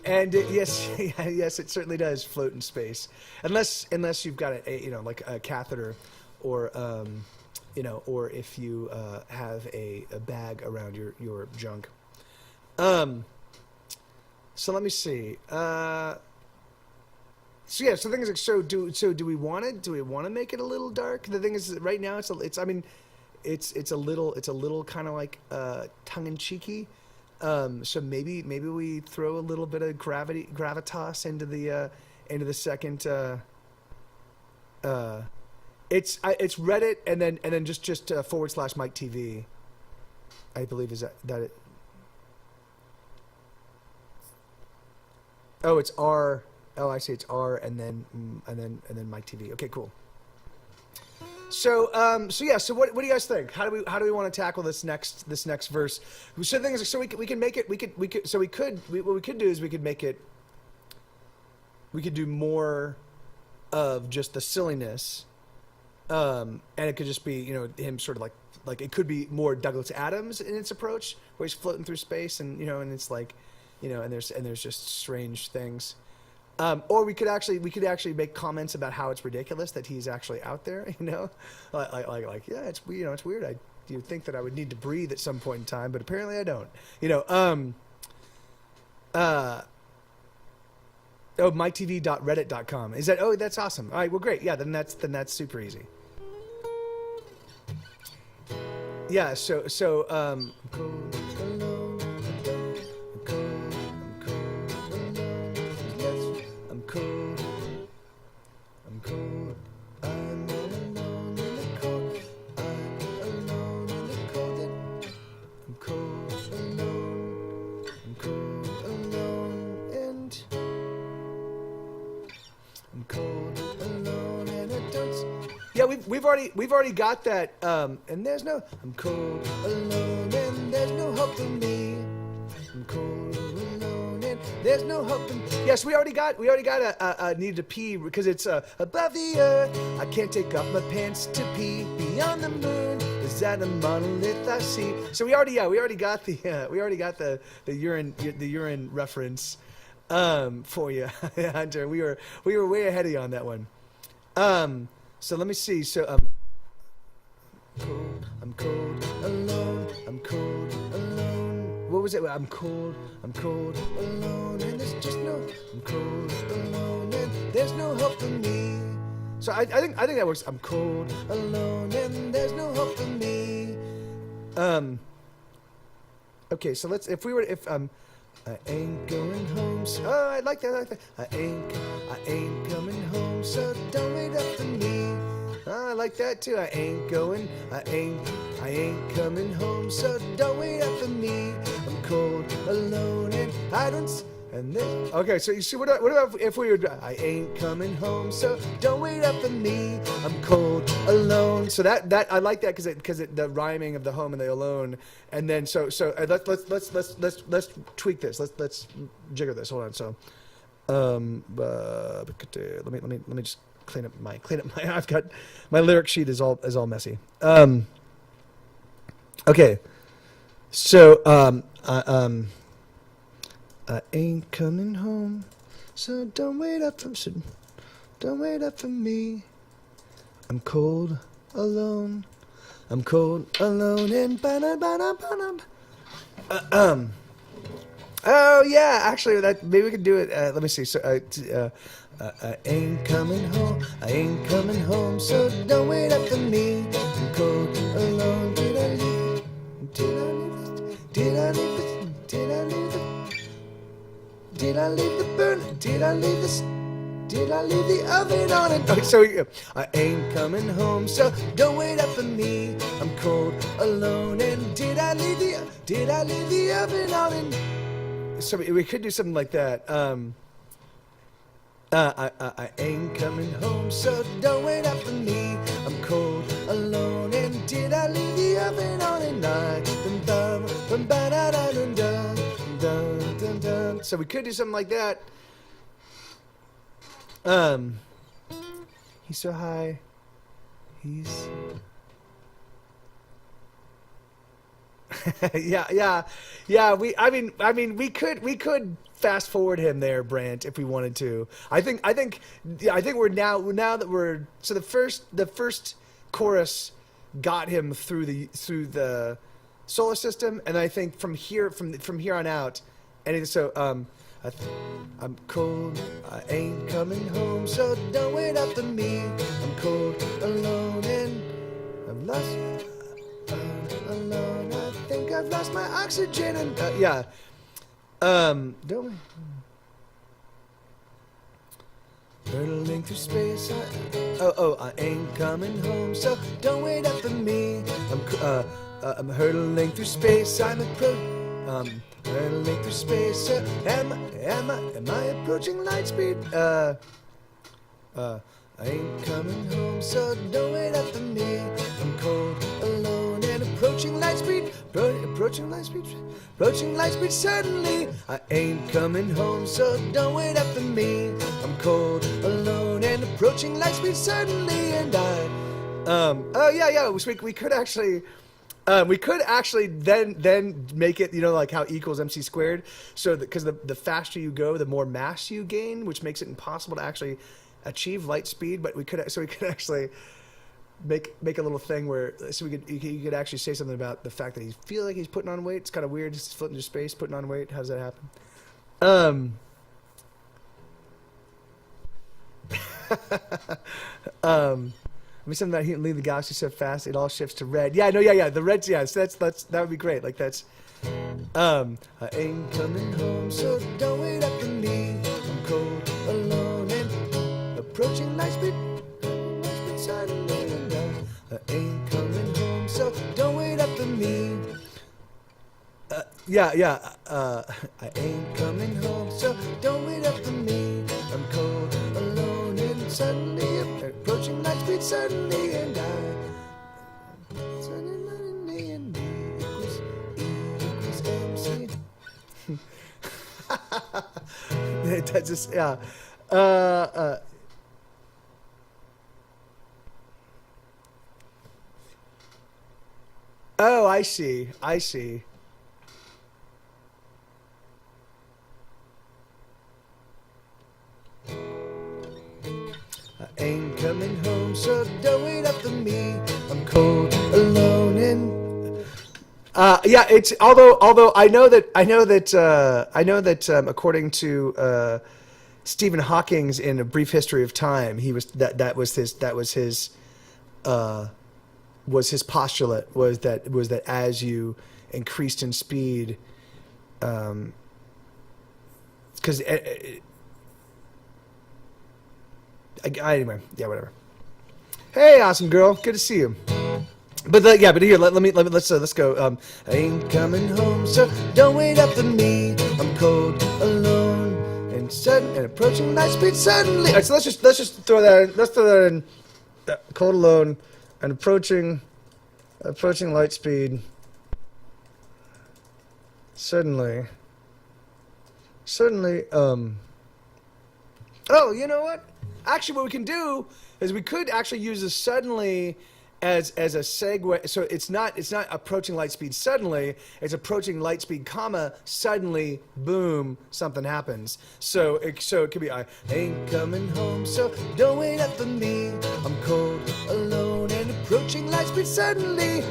and yes, it certainly does float in space, unless you've got like a catheter, or or if you have a bag around your junk. So let me see. So yeah, so the thing is, like, do we want to make it a little dark? The thing is, right now it's I mean, it's a little kind of like tongue in cheeky. So maybe we throw a little bit of gravitas into the second. It's Reddit and then just / Mike TV. I believe is that it. Oh, it's R. Oh, I see. It's R and then Mike TV. Okay, cool. So yeah. So what do you guys think? How do we want to tackle this next verse? So the thing is, so we can make it. What we could do is we could make it. We could do more of just the silliness, and it could just be him sort of like it could be more Douglas Adams in its approach, where he's floating through space and and it's like, and there's just strange things. Or we could actually make comments about how it's ridiculous that he's actually out there, like yeah, it's it's weird. You'd think that I would need to breathe at some point in time, but apparently I don't. MikeTV.reddit.com. Is that? Oh, that's awesome. All right, well, great. Yeah, then that's super easy. Yeah. So I'm cold alone. I'm cold. I'm cold. I'm all alone in the cold. I'm alone in the cold. I'm cold alone. I'm cold alone and I'm cold alone and I don't. Yeah, we've already got that. And there's no. I'm cold alone and there's no hope for me. I'm cold alone and there's no hope in. Yes, we already got a need to pee because it's above the earth. I can't take off my pants to pee. Beyond the moon, is that a monolith I see? So we already got the urine reference for you, Hunter. We were way ahead of you on that one. So let me see. So I'm cold alone. I'm cold alone. What was it? I'm cold alone, and there's just no. I'm cold alone, and there's no hope for me. So I think that works. I'm cold alone, and there's no hope for me. Okay, so let's. I ain't going home. So, oh, I like that. I ain't coming home. So don't wait up for me. Oh, I like that too. I ain't coming home. So don't wait up for me. I'm cold, alone, and I don't. And then, okay, so you see, what about if we were? I ain't coming home, so don't wait up for me. I'm cold, alone. So that I like that because the rhyming of the home and the alone, and then so let's tweak this. Let's jigger this. Hold on. So, let me just clean up my. I've got my lyric sheet is all messy. Okay, so I ain't coming home, so don't wait up for me. I'm cold, alone. I'm cold, alone, and oh yeah, actually, maybe we could do it. Let me see. So, I ain't coming home. I ain't coming home, so don't wait up for me. I'm cold, alone. Did I leave? Did I leave? Did I leave? Did I leave? Did I leave the burner? Did I leave the oven on it? Oh, so I ain't coming home, so don't wait up for me. I'm cold, alone, and did I leave the oven on it? So we could do something like that. I ain't coming home, so don't wait up for me. I'm cold, alone, and did I leave the oven on it? So we could do something like that. He's so high. He's yeah. I mean, we could fast forward him there, Brant, if we wanted to. I think we're now that we're so the first chorus got him through the solar system, and I think from here on out. And so, I'm cold, I ain't coming home, so don't wait up for me. I'm cold, alone, and I'm lost, alone. I think I've lost my oxygen, and yeah. Don't we? Hurtling through space, I ain't coming home, so don't wait up for me. I'm hurtling through space, hurtling through space, am I approaching light speed? I ain't coming home, so don't wait up for me. I'm cold, alone, and approaching light speed, approaching light speed suddenly. I ain't coming home, so don't wait up for me. I'm cold, alone, and approaching light speed suddenly, and we could actually. We could actually then make it, like how E equals MC squared. So because the faster you go, the more mass you gain, which makes it impossible to actually achieve light speed. But we could actually make a little thing where you could actually say something about the fact that he feels like he's putting on weight. It's kind of weird, just floating through space, putting on weight. How does that happen? I mean, something that he can leave the galaxy so fast it all shifts to red. Yeah, no, yeah. The red's, yeah. So that would be great. Like that's. I ain't coming home, so don't wait up for me. I'm cold, alone, and approaching light speed suddenly. And I ain't coming home, so don't wait up for me. I ain't coming home, so don't wait up for me. I'm cold, alone, and suddenly approaching light speed suddenly, and suddenly, and equals MC. That's just, yeah. Oh, I see. I ain't coming home, so don't wait up for me. I'm cold, alone, and it's although I know that according to Stephen Hawking's in A Brief History of Time, he was that was his postulate was that as you increased in speed, because. Anyway, yeah, whatever. Hey, awesome girl, good to see you. But here, let's go. I ain't coming home, so don't wait up for me. I'm cold, alone, and approaching light speed suddenly. All right, so let's just throw that in. Let's throw that in. Cold, alone, and approaching light speed suddenly. Oh, you know what? Actually, what we can do is we could actually use this suddenly as a segue. So it's not approaching light speed suddenly. It's approaching light speed, comma, suddenly, boom, something happens. So it could be I ain't coming home, so don't wait up for me. I'm cold, alone, and approaching light speed suddenly.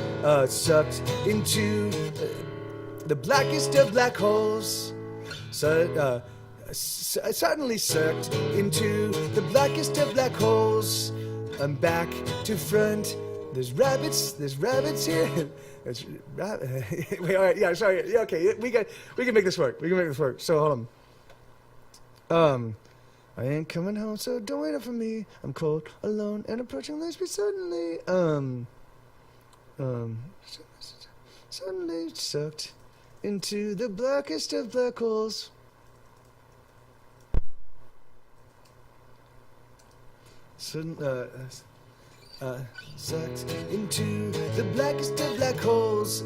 Sucked into the blackest of black holes. Suddenly sucked into the blackest of black holes. I'm back to front. There's rabbits here. Wait, all right, yeah, sorry. Yeah, okay, we can make this work. So hold on. I ain't coming home, so don't wait up for me. I'm cold, alone, and approaching light speed suddenly. Suddenly sucked into the blackest of black holes. Sucked into the blackest of black holes.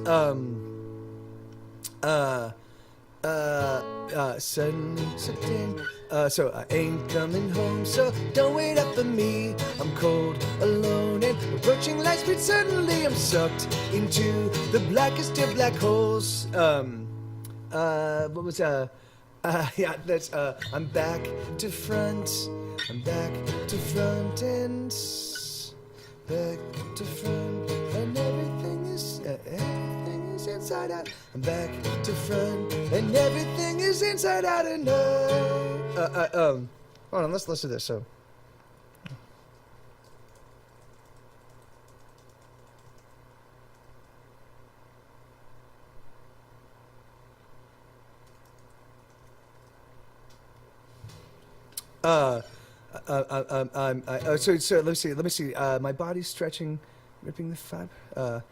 Suddenly sucked in. So I ain't coming home, so don't wait up for me. I'm cold, alone, and approaching light speed suddenly. I'm sucked into the blackest of black holes. What was yeah, that's I'm back to front. I'm back to front and back to front, and everything is inside out. I'm back to front, and everything is inside out and out. Hold on, let's listen to this. So. So let me see. My body's stretching, ripping the fiber.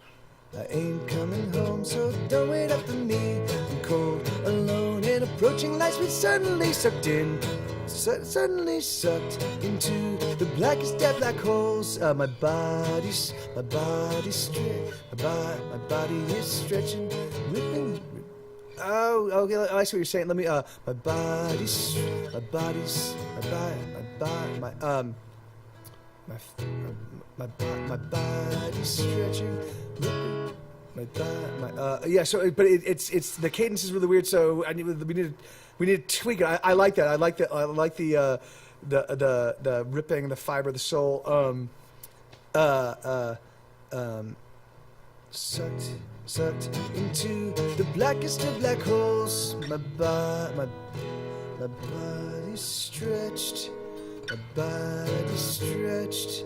I ain't coming home, so don't wait up for me. I'm cold, alone, and approaching light speed suddenly sucked in. Suddenly sucked into the blackest dead black holes. My body is stretching, ripping. Oh, okay. I see what you're saying. Let me. My body's stretching. Yeah. So, but it's the cadence is really weird. So we need to tweak it. I like that. I like the ripping the fiber of the soul. Sucked into the blackest of black holes. My body's stretched. My body's stretched.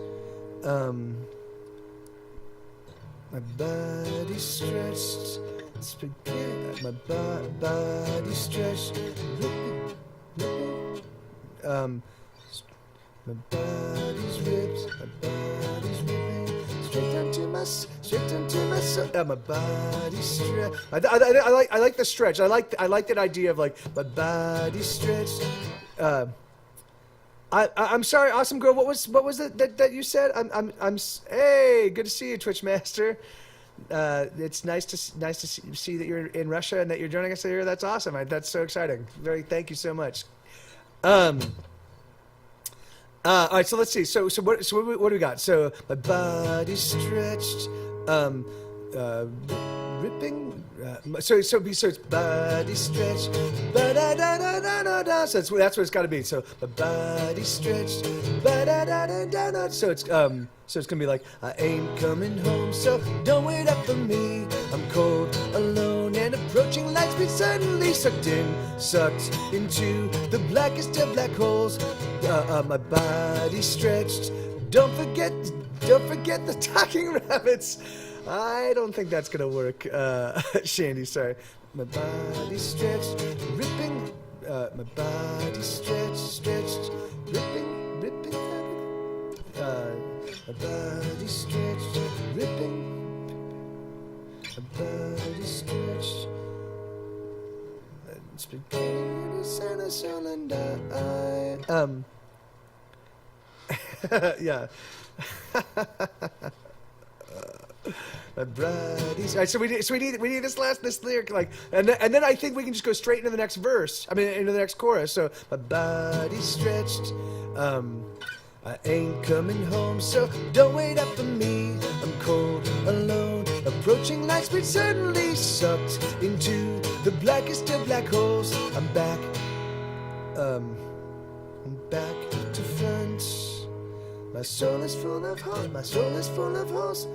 My body's stretched. Spaghetti. My body's stretched. My body's ripped. My body's ripping. Straight down to my soul. My body's stretched. I like the stretch. I like that idea of like my body's stretched. I'm sorry, awesome girl. What was it that you said? Hey, good to see you, Twitch Master. It's nice to see that you're in Russia and that you're joining us here. That's awesome. That's so exciting. Thank you so much. All right, so let's see. So what do we got? So my body's stretched, ripping. So it's body stretched, ba da da da da da da. So that's what it's got to be. So my body stretched, ba da da da da da. So it's gonna be like I ain't coming home, so don't wait up for me. I'm cold, alone, and approaching light speed suddenly sucked into the blackest of black holes. My body stretched. Don't forget the talking rabbits. I don't think that's gonna work, Shandy. Sorry. My body stretched, ripping. My body stretched, ripping. My body stretched, ripping. My body stretched. Spaghetti, Santa, soul, and yeah. My body's. All right, so we need this lyric like, and then I think we can just go straight into the next verse. I mean, into the next chorus. So my body's stretched. I ain't coming home, so don't wait up for me. I'm cold, alone, approaching light speed suddenly sucked into the blackest of black holes. I'm back to front. My soul is full of hope. My soul is full of hope.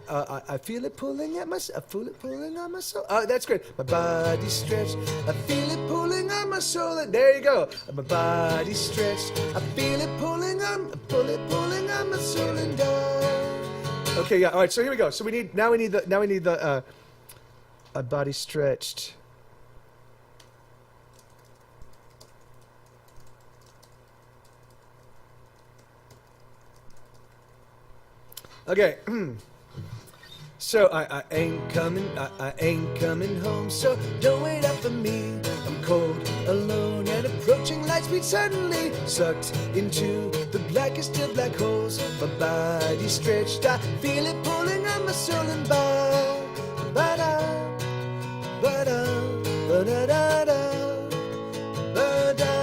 I feel it pulling at my. I feel it pulling on my soul. That's great. My body's stretched. I feel it pulling on my soul. And there you go. My body's stretched. I feel it pulling on my soul and die. Okay, yeah. All right. So here we go. So we need the body stretched. Okay, so I ain't coming home, so don't wait up for me. I'm cold, alone, and approaching light speed suddenly sucked into the blackest of black holes. My body stretched, I feel it pulling on my soul and ba-da, ba-da, ba-da-da-da, ba-da,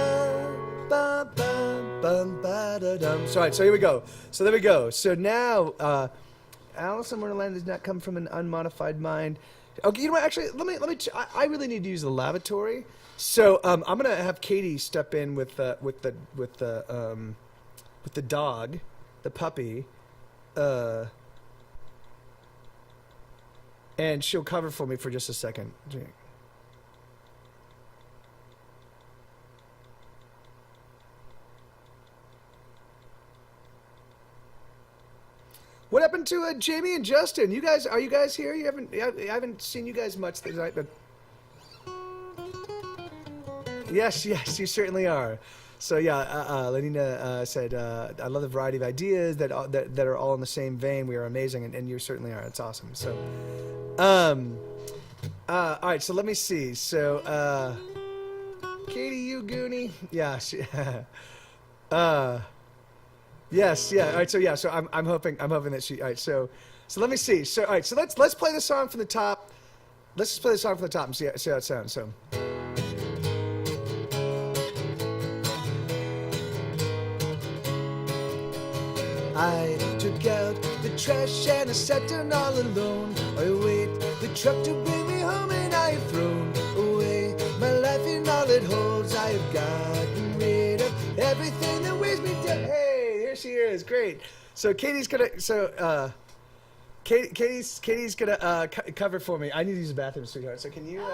ba-ba, ba-da-dum. So, all right, so here we go. So there we go. So now, Alice in Wonderland does not come from an unmodified mind. Okay, you know what? Actually, let me. I really need to use the lavatory. So I'm gonna have Katie step in with the dog, the puppy. and she'll cover for me for just a second. What happened to Jamie and Justin? Are you guys here? I haven't seen you guys much tonight, but yes, you certainly are. So yeah, Lenina said, "I love the variety of ideas that are all in the same vein. We are amazing, and you certainly are. It's awesome." So, all right. So let me see. So, Katie, you Goonie, yeah, yes, yeah. All right. So yeah. So I'm hoping that she. All right. So let me see. So all right. So let's play the song from the top. Let's just play the song from the top and see how it sounds. So. I took out the trash and I sat down all alone. I wait the truck to bring me home and I have thrown away my life and all it holds. I have gotten rid of everything that weighs me down. Hey, here she is. Great. So Katie's gonna. Katie's gonna cover for me. I need to use the bathroom, sweetheart. So can you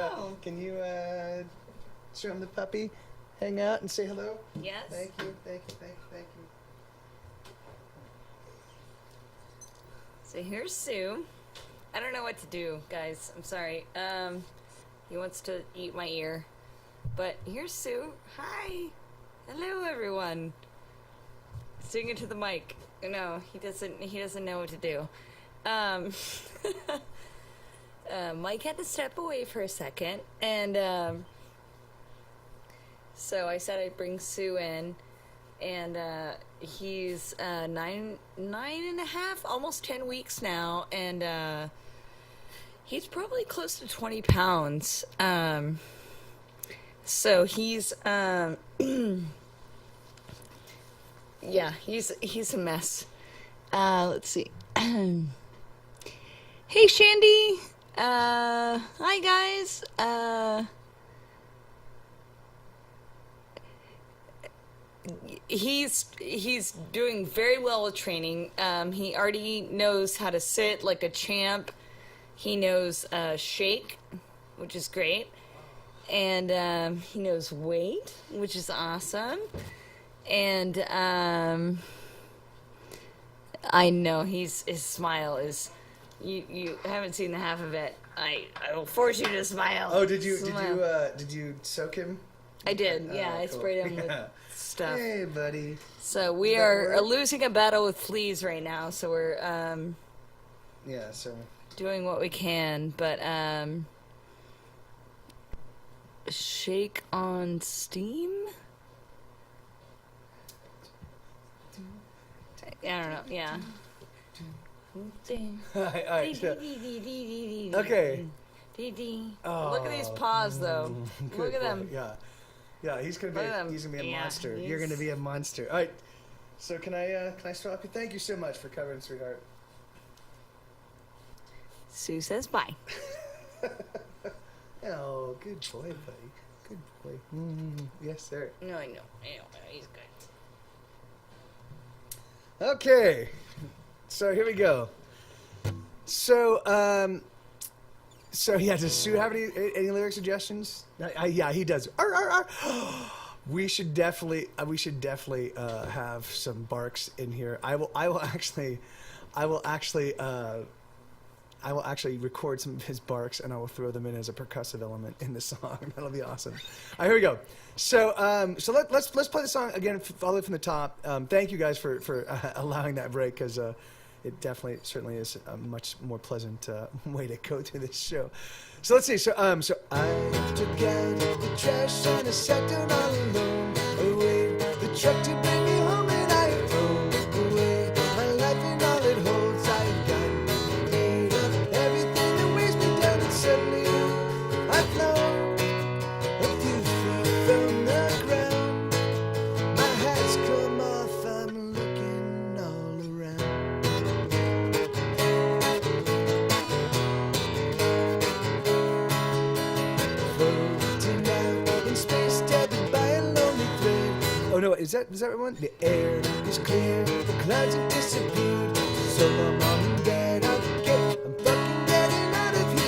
show him the puppy, hang out and say hello? Yes. Thank you. So here's Sue. I don't know what to do, guys. I'm sorry. He wants to eat my ear. But here's Sue. Hi. Hello, everyone. Sing into the mic. No, he doesn't know what to do. Mike had to step away for a second, and so I said I'd bring Sue in. And he's 9.5, almost 10 weeks now, and he's probably close to 20 pounds. So he's yeah, he's a mess. Let's see. Hey, Shandy. Hi, guys. He's doing very well with training. He already knows how to sit like a champ. He knows shake, which is great, and he knows wait, which is awesome. And I know his smile is. You haven't seen the half of it. I will force you to smile. Oh, did you soak him? I did. Yeah, I cool. sprayed him with stuff. Hey, buddy. So we are losing a battle with fleas right now. So we're So doing what we can, but shake on steam. I don't know. Yeah. all right. Okay. Look at these paws, though. Look at them. Yeah, he's gonna be a monster. You're gonna be a monster. All right. So can I stop you? Thank you so much for covering, sweetheart. Sue says bye. Oh, good boy, buddy. Good boy. Yes, sir. No, I know. He's good. Okay. So here we go. So yeah, does Sue have any lyric suggestions? Yeah, he does. Arr, arr, arr. We should definitely have some barks in here. I will actually record some of his barks and I will throw them in as a percussive element in the song. That'll be awesome. All right, here we go. So let's play the song again all the way from the top. Thank you guys for allowing that break, because it certainly is a much more pleasant way to go through this show. So let's see. So I took out the trash and I sat down all alone. I wait the truck to bring me home and I have thrown away my life and all it holds. I have gotten rid of everything that weighs me down, and suddenly I've flown a few feet from the ground. My hat's come off. I'm looking all around. Floating out in space, tethered by a lonely thread. Oh no, is that one? The air is clear, the clouds have disappeared. So my mom and dad, I'm fucking getting out of here.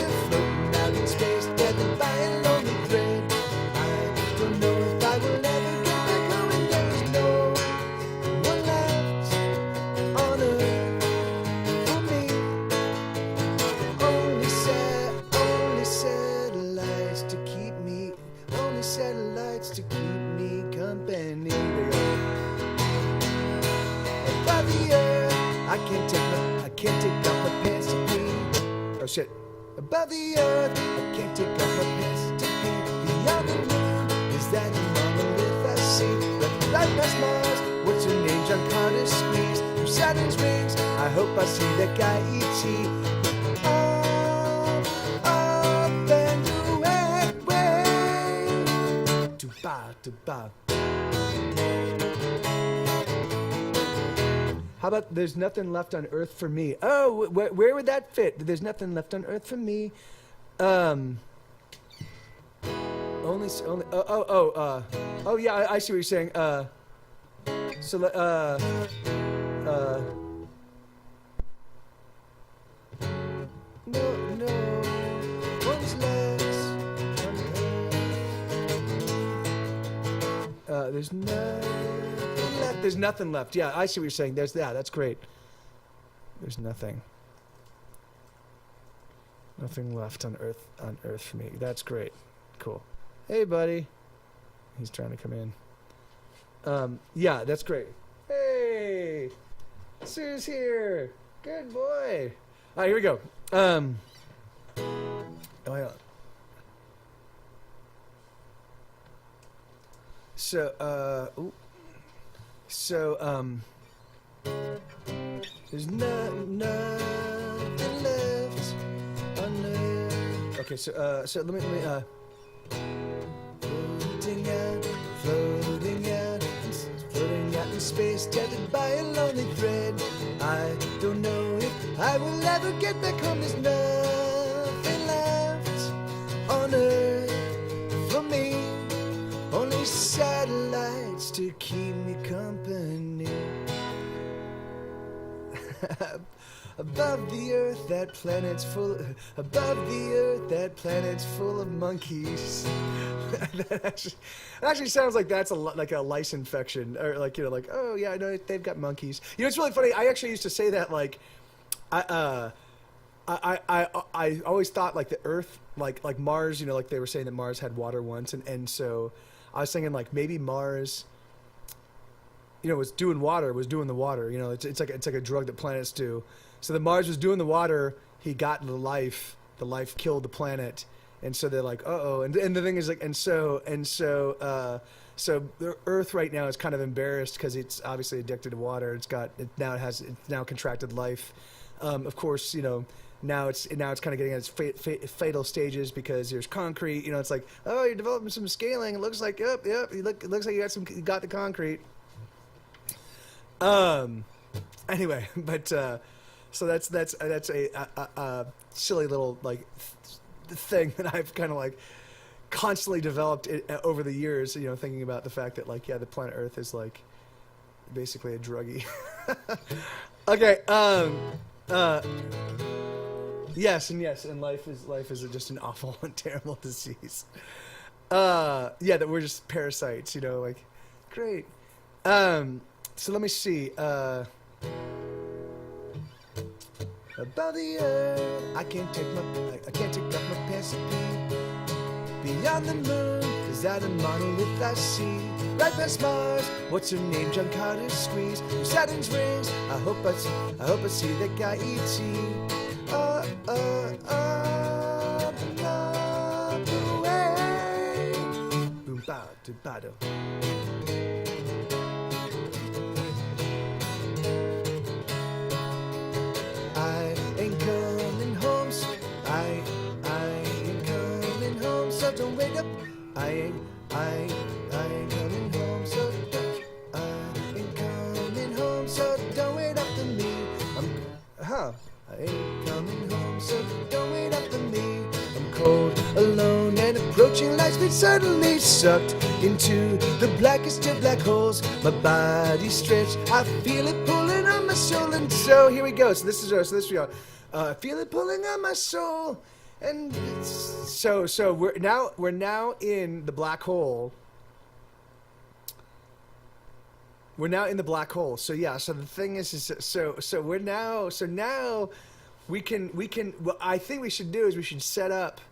satellites to keep me company. Above the earth, I can't take off my pants to pee. Oh shit. Above the earth, I can't take off my pants to pee. Beyond the moon, is that a monolith I see? Right past Mars, what's your name? John Carter squeeze through Saturn's rings. I hope I see that guy E.T. Up and away. To bow. How about there's nothing left on earth for me? Oh, where would that fit? There's nothing left on earth for me. Only. Oh yeah, I see what you're saying. No, what's left on earth? There's nothing left. There's nothing left. Yeah, I see what you're saying. That's great. There's nothing. Nothing left on earth for me. That's great. Cool. Hey, buddy. He's trying to come in. Yeah, that's great. Hey, Sue's here. Good boy. All right, here we go. Oh, hang on. There's nothing left on earth. Okay, so let me floating out in space, tethered by a lonely thread. I don't know if I will ever get back home. There's nothing left on earth for me, only satellites to keep me company. Above the earth, that planet's full. Above the earth, that planet's full of monkeys. that actually sounds like that's like a lice infection, or like oh yeah, I know they've got monkeys. It's really funny. I actually used to say that I always thought like the Earth, like Mars. Like they were saying that Mars had water once, and so I was thinking like maybe Mars. Was doing the water. It's like a drug that planets do. So the Mars was doing the water. He got the life. The life killed the planet, and so they're like, uh-oh. And the thing is like, so the Earth right now is kind of embarrassed because it's obviously addicted to water. It's now contracted life. Of course, now it's kind of getting at its fatal stages because there's concrete. It's like, oh, you're developing some scaling. It looks like, yep. It looks like you got the concrete. Anyway, but so that's a silly little like thing that I've kind of like constantly developed over the years. Thinking about the fact that like the planet Earth is like basically a druggie. Okay. Yes, and life is just an awful and terrible disease. That we're just parasites. Like great. So let me see. Above the earth, I can't take off my pants to pee. Beyond the moon, is that a monolith I see? Right past Mars, what's her name? John Carter squeeze through Saturn's rings. I hope I see that guy E.T. Up the way. Boom ba do ba do. Don't wake up. I ain't coming home, so don't wait up to me. I ain't coming home, so don't wait up to me. I'm cold, alone, and approaching light speed, suddenly sucked into the blackest of black holes. My body stretched, I feel it pulling on my soul, and so here we go. So this we are. I feel it pulling on my soul. And so we're now in the black hole. We're now in the black hole. So yeah. So the thing is now we can. What I think we should do is we should set up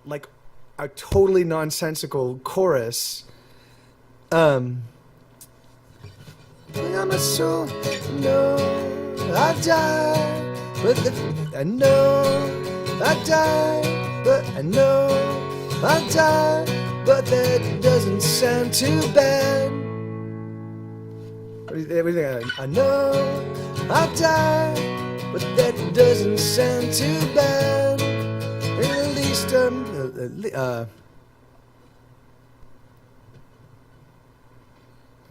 like a totally nonsensical chorus. I'm a soul, no, I die, but I know I die, but I know I die, but that doesn't sound too bad. What do you think? I know I die, but that doesn't sound too bad. At least at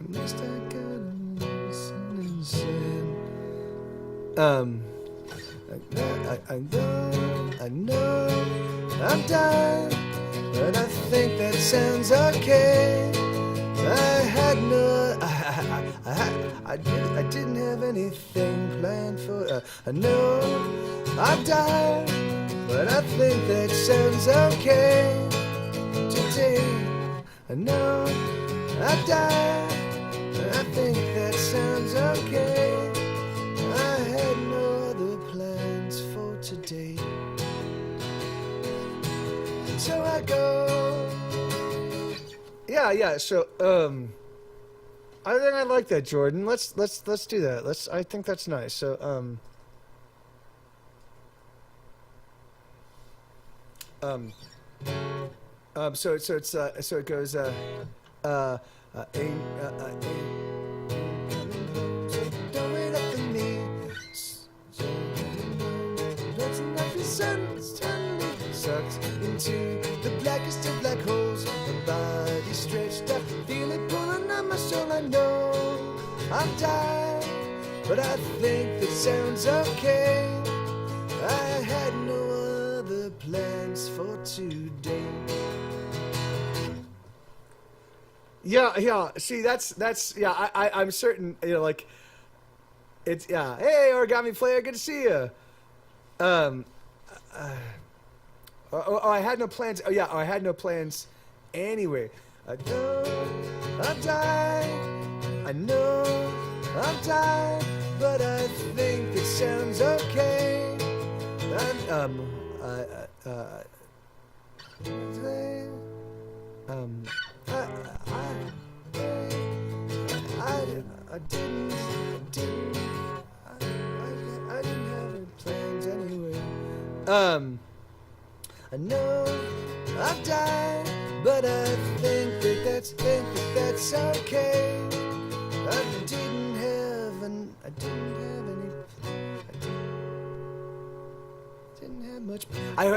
least I got something said. I know I'm dying, but I think that sounds okay. I had no, I didn't have anything planned for. I know I'm dying, but I think that sounds okay today. I know I died. I think that sounds okay. I had no other plans for today. So I go. Yeah. So I think I like that, Jordan. Let's do that. I think that's nice. So so it goes don't wait up for me. That's enough. The sun suddenly sucks into the blackest of black holes. My body stretched up, feel it pulling on my soul. I know I'm dying, but I think that sounds okay. I had no other plans for today. Yeah. See, that's yeah. I'm certain. Like it's yeah. Hey, origami player, good to see you. I had no plans. Oh yeah, I had no plans. Anyway, I know I'm dying. I know I'm dying, but I think it sounds okay. I didn't have any plans anyway. I know I've died, but I think that's okay. I didn't have much. How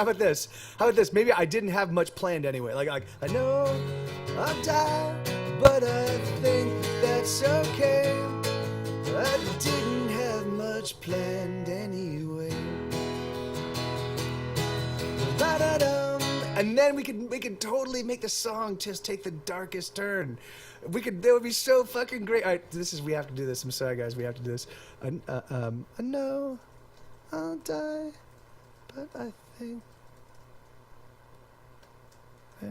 about this? Maybe I didn't have much planned anyway. Like I know I'm tired, but I think that's okay. I didn't have much planned anyway. Ba-da-dum. And then we could totally make the song just take the darkest turn. That would be so fucking great. All right, we have to do this. I'm sorry, guys. We have to do this. I know I'll die, but I think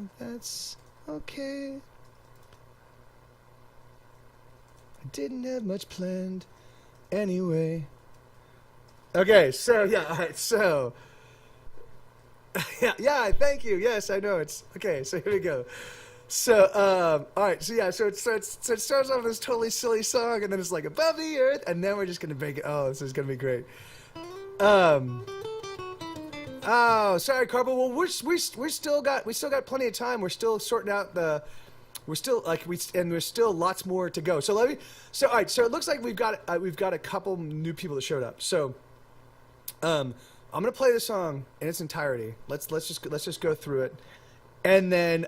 that's okay. I didn't have much planned anyway. Okay, so yeah, all right, so yeah, thank you. Yes, I know it's okay. So here we go. So all right, so yeah, so it starts off with this totally silly song, and then it's like above the earth, and then we're just gonna make it. Oh, this is gonna be great. Oh, sorry, Carbo. Well, we still got plenty of time. We're still sorting out there's still lots more to go. So all right. So it looks like we've got a couple new people that showed up. So, I'm gonna play the song in its entirety. Let's just go through it, and then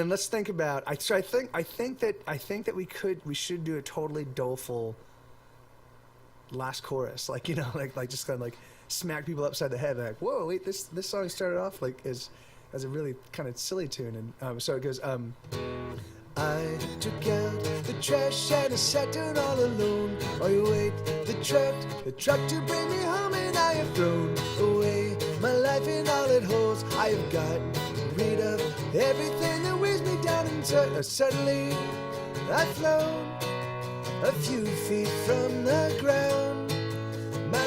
let's think about. I think that we should do a totally doleful last chorus, like just kind of like smack people upside the head, like, whoa, wait, this song started off like as a really kind of silly tune, and so it goes. I took out the trash and I sat down all alone. While you wait the truck to bring me home, and I have thrown away my life and all it holds. I have got rid of everything that weighs me down, and suddenly I've flown a few feet from the ground. My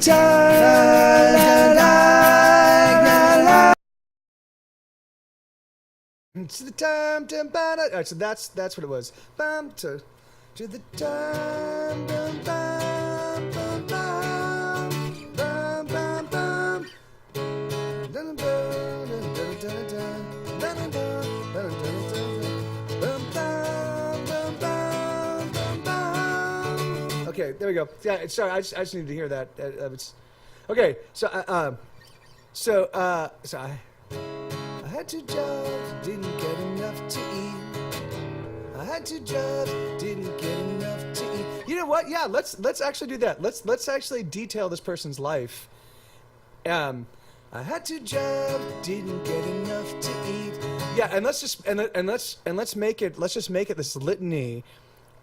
time. It's the time to bum. All right, so that's what it was. Bum to the time. Bum bum bum bum bum bum. Dun, dun, dun, dun, dun, dun, dun, dun, dun, dun, dun, dun. Bum, bum, bum, bum, bum. Okay, there we go. Yeah, sorry, I just needed to hear that. It's okay. So I had 2 jobs, didn't get enough to eat. I had 2 jobs, didn't get enough to eat. You know what? Yeah, let's actually do that. Let's actually detail this person's life. I had 2 jobs, didn't get enough to eat. Yeah, and let's just make it this litany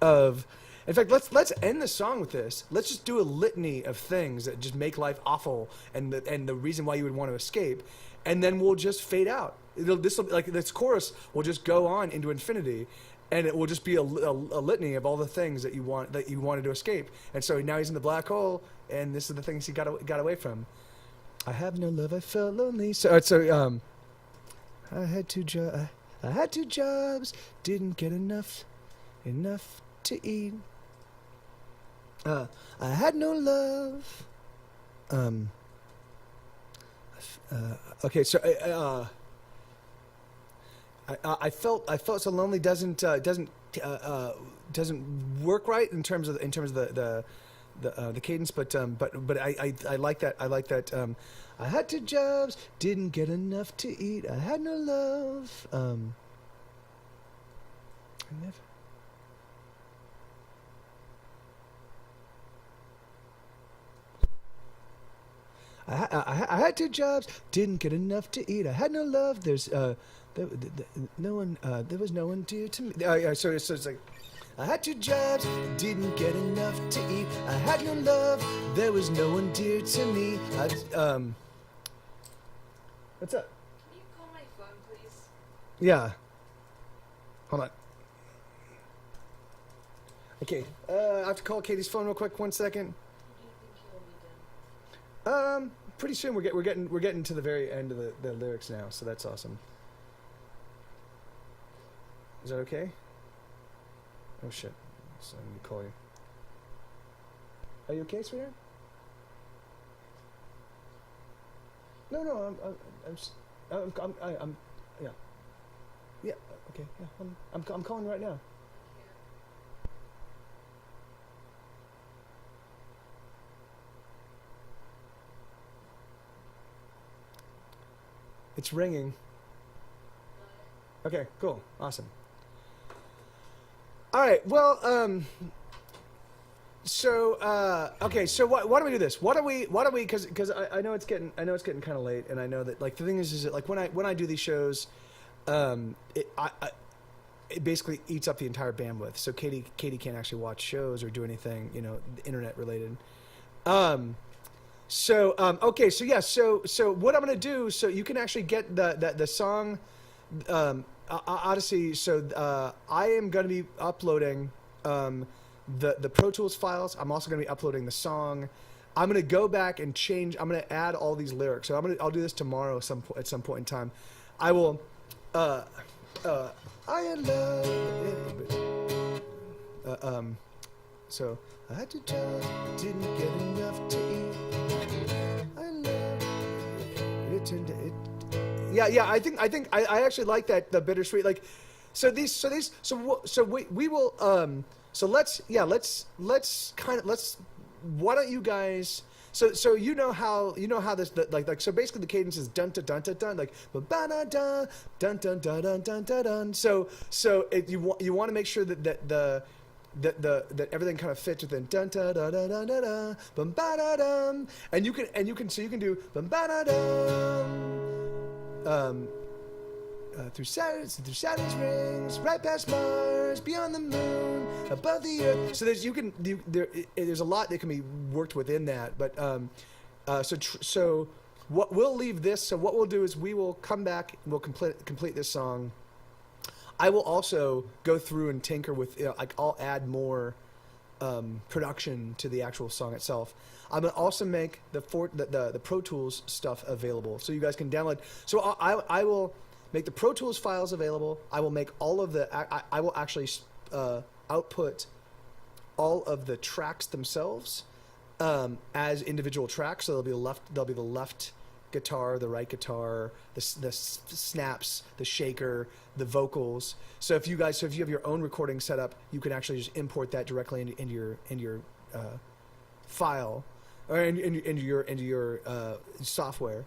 of. In fact, let's end the song with this. Let's just do a litany of things that just make life awful, and the reason why you would want to escape, and then we'll just fade out. This chorus will just go on into infinity, and it will just be a litany of all the things that you wanted to escape. And so now he's in the black hole, and this is the things he got away from. I have no love, I felt lonely. I had 2 jobs, didn't get enough to eat. I had no love. Okay, so I felt so lonely doesn't work right in terms of the cadence, but I like that. I had 2 jobs, didn't get enough to eat. I had no love. I had 2 jobs, didn't get enough to eat. I had no love. No one. There was no one dear to me. So it's like, I had 2 jobs, didn't get enough to eat. I had no love. There was no one dear to me. What's up? Can you call my phone, please? Yeah. Hold on. Okay. I have to call Katie's phone real quick. 1 second. When do you think you'll be done? Pretty soon we're getting to the very end of the lyrics now, so that's awesome. Is that okay? Oh shit! So I'm gonna call you. Are you okay, sweetheart? No, I'm yeah. Yeah. Okay. Yeah. I'm calling right now. It's ringing. Okay, cool. Awesome. All right. Well, okay. So why don't we do this? Why don't we? Because I know it's getting kind of late, and I know that like the thing is that like when I do these shows, it basically eats up the entire bandwidth. So Katie can't actually watch shows or do anything, internet related. Okay, so yeah, so what I'm gonna do, so you can actually get the song, Odyssey. So I am gonna be uploading the Pro Tools files. I'm also gonna be uploading the song. I'm gonna go back and change. I'm gonna add all these lyrics. So I'll do this tomorrow at some point in time. I will. I had love. So I had to just didn't get enough to eat. I love it. Yeah. I think I actually like that, the bittersweet. Like, so we will. So let's why don't you guys? So you know how this like so basically the cadence is dun dun dun dun dun like ba da dun dun dun dun dun dun dun dun. So you want to make sure that everything kind of fits within dun dun dun dun dun dun bum ba da dum, and you can do bum ba da dum through Saturn's rings, right past Mars, beyond the moon, above the earth. So there's a lot that can be worked within that. But so what we'll leave this. So what we'll do is we will come back and we'll complete this song. I will also go through and tinker with, like I'll add more production to the actual song itself. I'm gonna also make the Pro Tools stuff available, so you guys can download. So I will make the Pro Tools files available. I will make all of the. I will actually output all of the tracks themselves as individual tracks. So there'll be the left guitar, the right guitar, the snaps, the shaker, the vocals. So if you have your own recording setup, you can actually just import that directly into your file or into your software,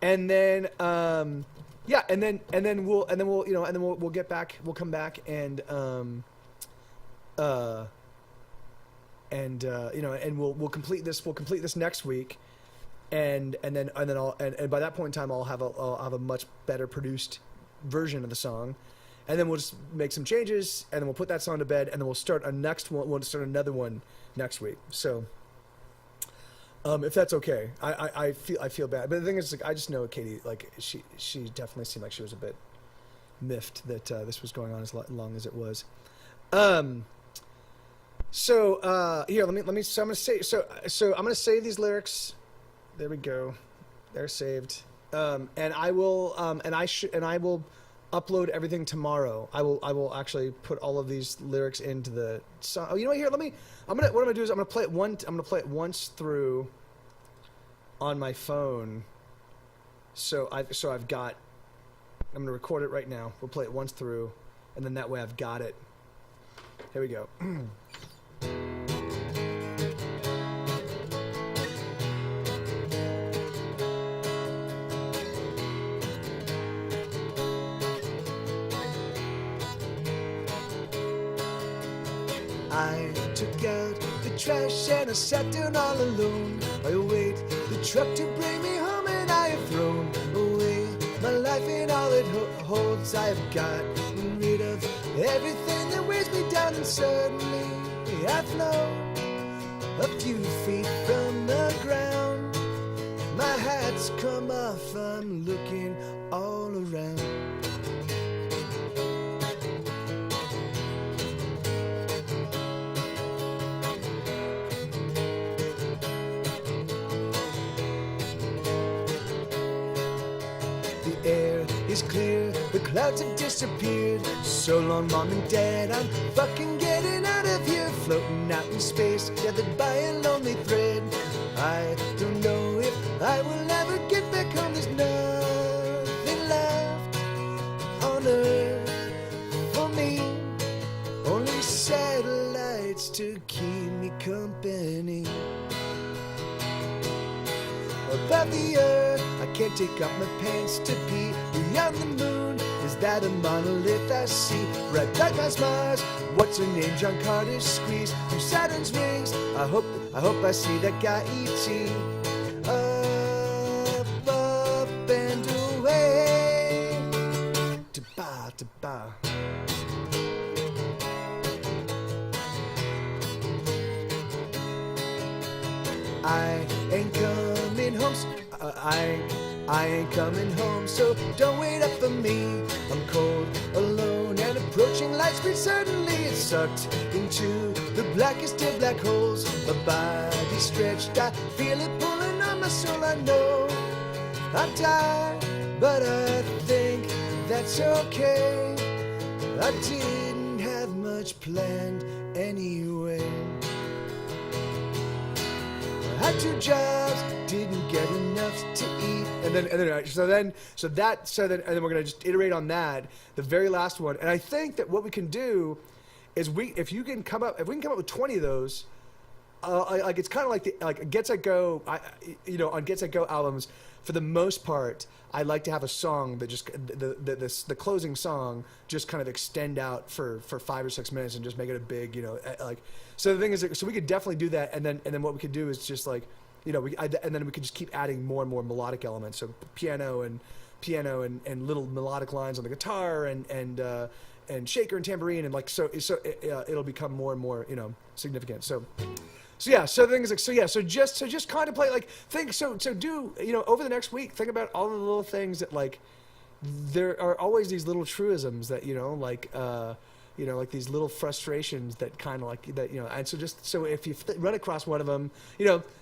and then and then we'll get back. We'll come back and we'll complete this. We'll complete this next week. And then by that point in time I'll have a much better produced version of the song, and then we'll just make some changes, and then we'll put that song to bed, and then we'll start We'll start another one next week. So, if that's okay, I feel bad, but the thing is, like, I just know Katie. Like she definitely seemed like she was a bit miffed that this was going on as long as it was. So here, let me. So I'm gonna save these lyrics. There we go. They're saved. And I will upload everything tomorrow. I will actually put all of these lyrics into the song. Oh, you know what? Here, what I'm gonna do is I'm gonna play it once through on my phone. So I've got. I'm gonna record it right now. We'll play it once through, and then that way I've got it. Here we go. I took out the trash and I sat down all alone. I await the truck to bring me home, and I have thrown away my life and all it holds. I have got rid of everything that weighs me down, and suddenly I've flown a few feet from the ground. My hat's come off, I'm looking all around. Is clear, the clouds have disappeared. So long, Mom and Dad, I'm fucking getting out of here. Floating out in space, tethered by a lonely thread. I don't know if I will ever get back home. There's nothing left on earth for me, only satellites to keep me company. Above the earth, I can't take off my pants to pee. Beyond the moon, is that a monolith I see? Right like my Mars, what's her name? John Carter's squeeze through Saturn's rings. I hope I see that guy E.T. Up and away. Ta-ba, ta-ba. I ain't coming home. I ain't coming home, so don't wait up for me. I'm cold, alone, and approaching light speed. Suddenly it's sucked into the blackest of black holes. My body stretched, I feel it pulling on my soul. I know I've died, but I think that's okay. I didn't have much planned anyway. I had 2 jobs, didn't get enough to eat, and then we're gonna just iterate on that, the very last one. And I think that what we can do is if we can come up with 20 of those, like it's kind of like Get Set Go, on Get Set Go albums, for the most part, I like to have a song that just the closing song just kind of extend out for 5 or 6 minutes and just make it a big, like. So the thing is, so we could definitely do that, and then what we could do is just like, and then we could just keep adding more and more melodic elements, so piano and little melodic lines on the guitar and shaker and tambourine, and like so it'll become more and more significant. So the thing is like, so just contemplate, like, do over the next week, think about all the little things that, like, there are always these little truisms that like these little frustrations that kind of like that, and so if you run across one of them,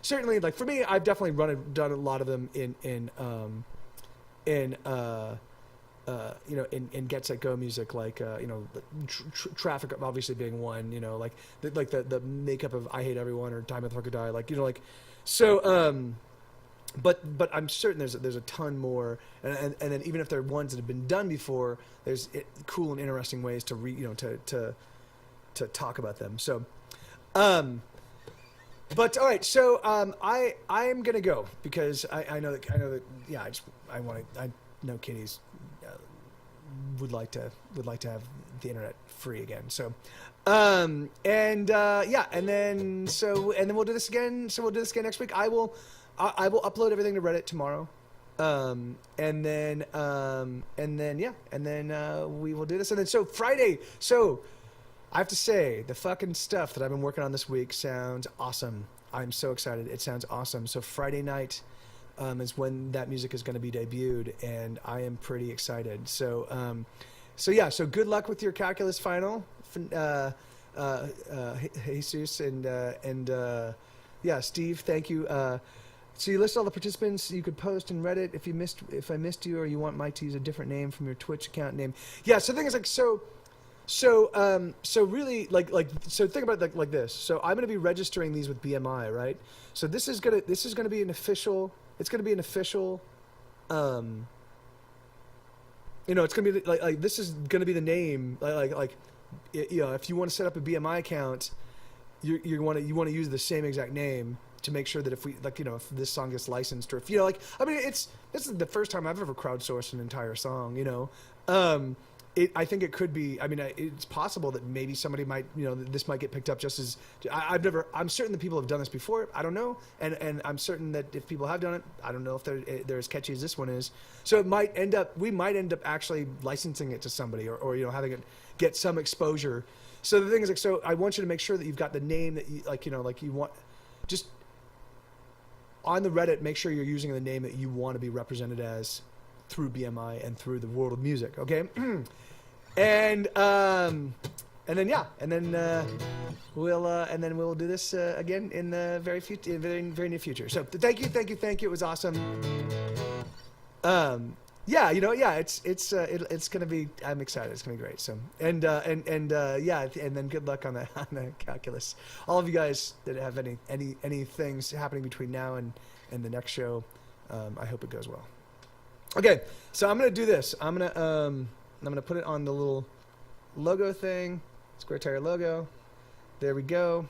certainly like for me, I've definitely done a lot of them in Get Set Go music, like Traffic obviously being one, like the makeup of I Hate Everyone or Time of the Crocodile, but I'm certain there's a ton more, and then even if they're ones that have been done before, there's cool and interesting ways to to talk about them. So, but all right, so I'm gonna go because I know that yeah, I know Kitty's would like to have the internet free again. So, yeah, and then we'll do this again. So we'll do this again next week. I will upload everything to Reddit tomorrow. And then we will do this. And then so Friday. So I have to say, the fucking stuff that I've been working on this week sounds awesome. I'm so excited. It sounds awesome. So Friday night is when that music is going to be debuted, and I am pretty excited. So so good luck with your calculus final, Jesus, and yeah, Steve, thank you. So you list all the participants you could post in Reddit if I missed you, or you want Mike to use a different name from your Twitch account name. Yeah, so the thing is like so really so think about it like this. So I'm going to be registering these with BMI, right? So this is going to be an official. It's going to be an official. It's going to be like this is going to be the name. If you want to set up a BMI account, you want to use the same exact name to make sure that if we if this song gets licensed, or if this is the first time I've ever crowdsourced an entire song. I think it could be. I mean, it's possible that maybe somebody might, this might get picked up just as. I'm certain that people have done this before. I don't know, and I'm certain that if people have done it, I don't know if they're as catchy as this one is. So we might end up actually licensing it to somebody, or having it get some exposure. So the thing is, like, so I want you to make sure that you've got the name that you you want. Just on the Reddit, make sure you're using the name that you want to be represented as through BMI and through the world of music, okay? And then we'll do this again in the very near future. So thank you. It was awesome. It's gonna be. I'm excited. It's gonna be great. So and then good luck on the calculus. All of you guys that have any things happening between now and the next show, I hope it goes well. Okay, so I'm gonna do this. I'm gonna put it on the little logo thing, Square Tire logo. There we go.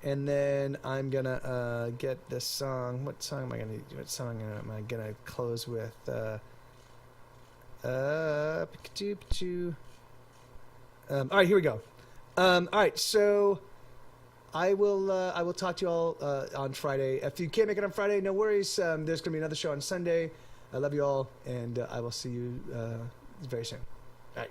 And then I'm gonna get this song. What song am I gonna do? What song am I gonna close with? All right, here we go. All right, so I will talk to you all on Friday. If you can't make it on Friday, no worries. There's gonna be another show on Sunday. I love you all, and I will see you very soon. All right.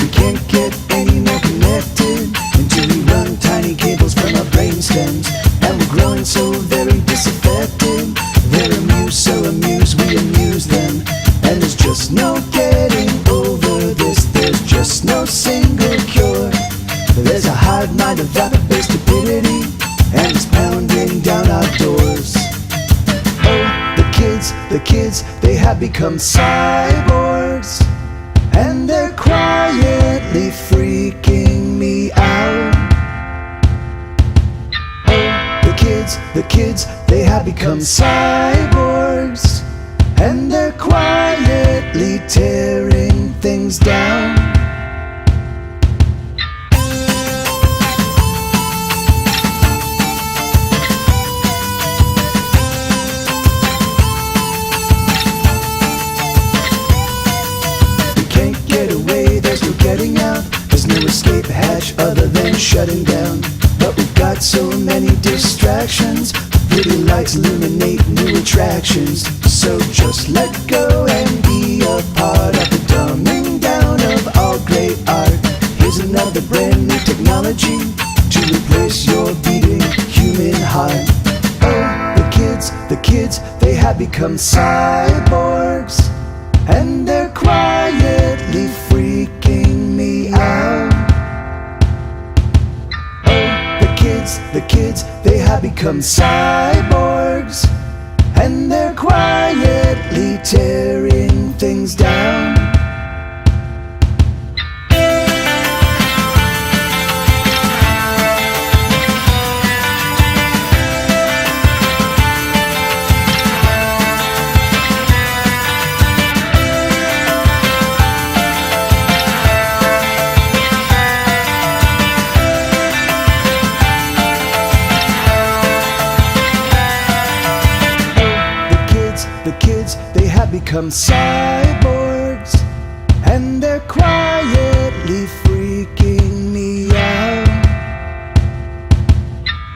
We can't get any more connected until we run tiny cables from our brain stems. And we're growing so very disaffected. They're amused, so amused, we amuse them. And there's just no getting over this. There's just no single cure. There's a hive mind of vapor-based stupidity, and it's pounding down our doors. Oh, the kids, they have become cyborgs, and they're quietly freaking me out. The kids, they have become cyborgs, and they're quietly tearing things down. We can't get away, there's no getting out. There's no escape hatch other than shutting down. But we've got so many distractions. Pretty lights illuminate new attractions. So just let go and be a part of the dumbing down of all great art. Here's another brand new technology to replace your beating human heart. Oh, the kids, they have become cyborgs, and they're quietly freaking me out. Oh, the kids, they have become cyborgs, and they're quietly tearing things down. They have become cyborgs, and they're quietly freaking me out.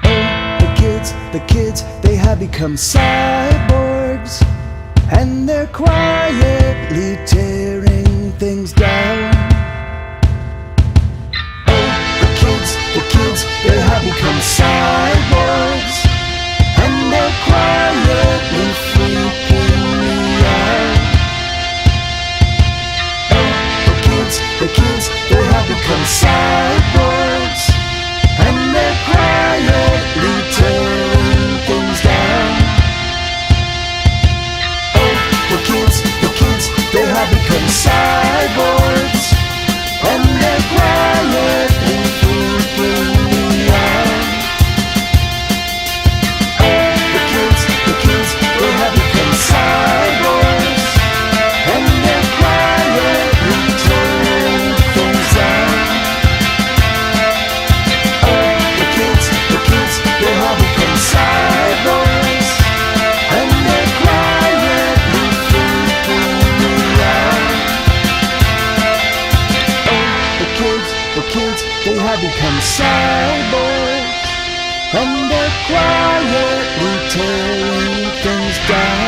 Oh, the kids, they have become cyborgs, and they're quietly tearing things down. Oh, the kids, they have become cyborgs, and they're quietly freaking me out. Oh, the kids, they have become cyborgs, and they're quietly tearing things down. Oh, the kids, they have become cyborgs, and they're quietly freaking me out. The kids, they have become cyborgs, and they're quietly tearing things down. Oh, the kids, they have become cyborgs, and they're quietly freaking me out. Oh, the kids, they have become cyborgs, and they're quietly tearing things down.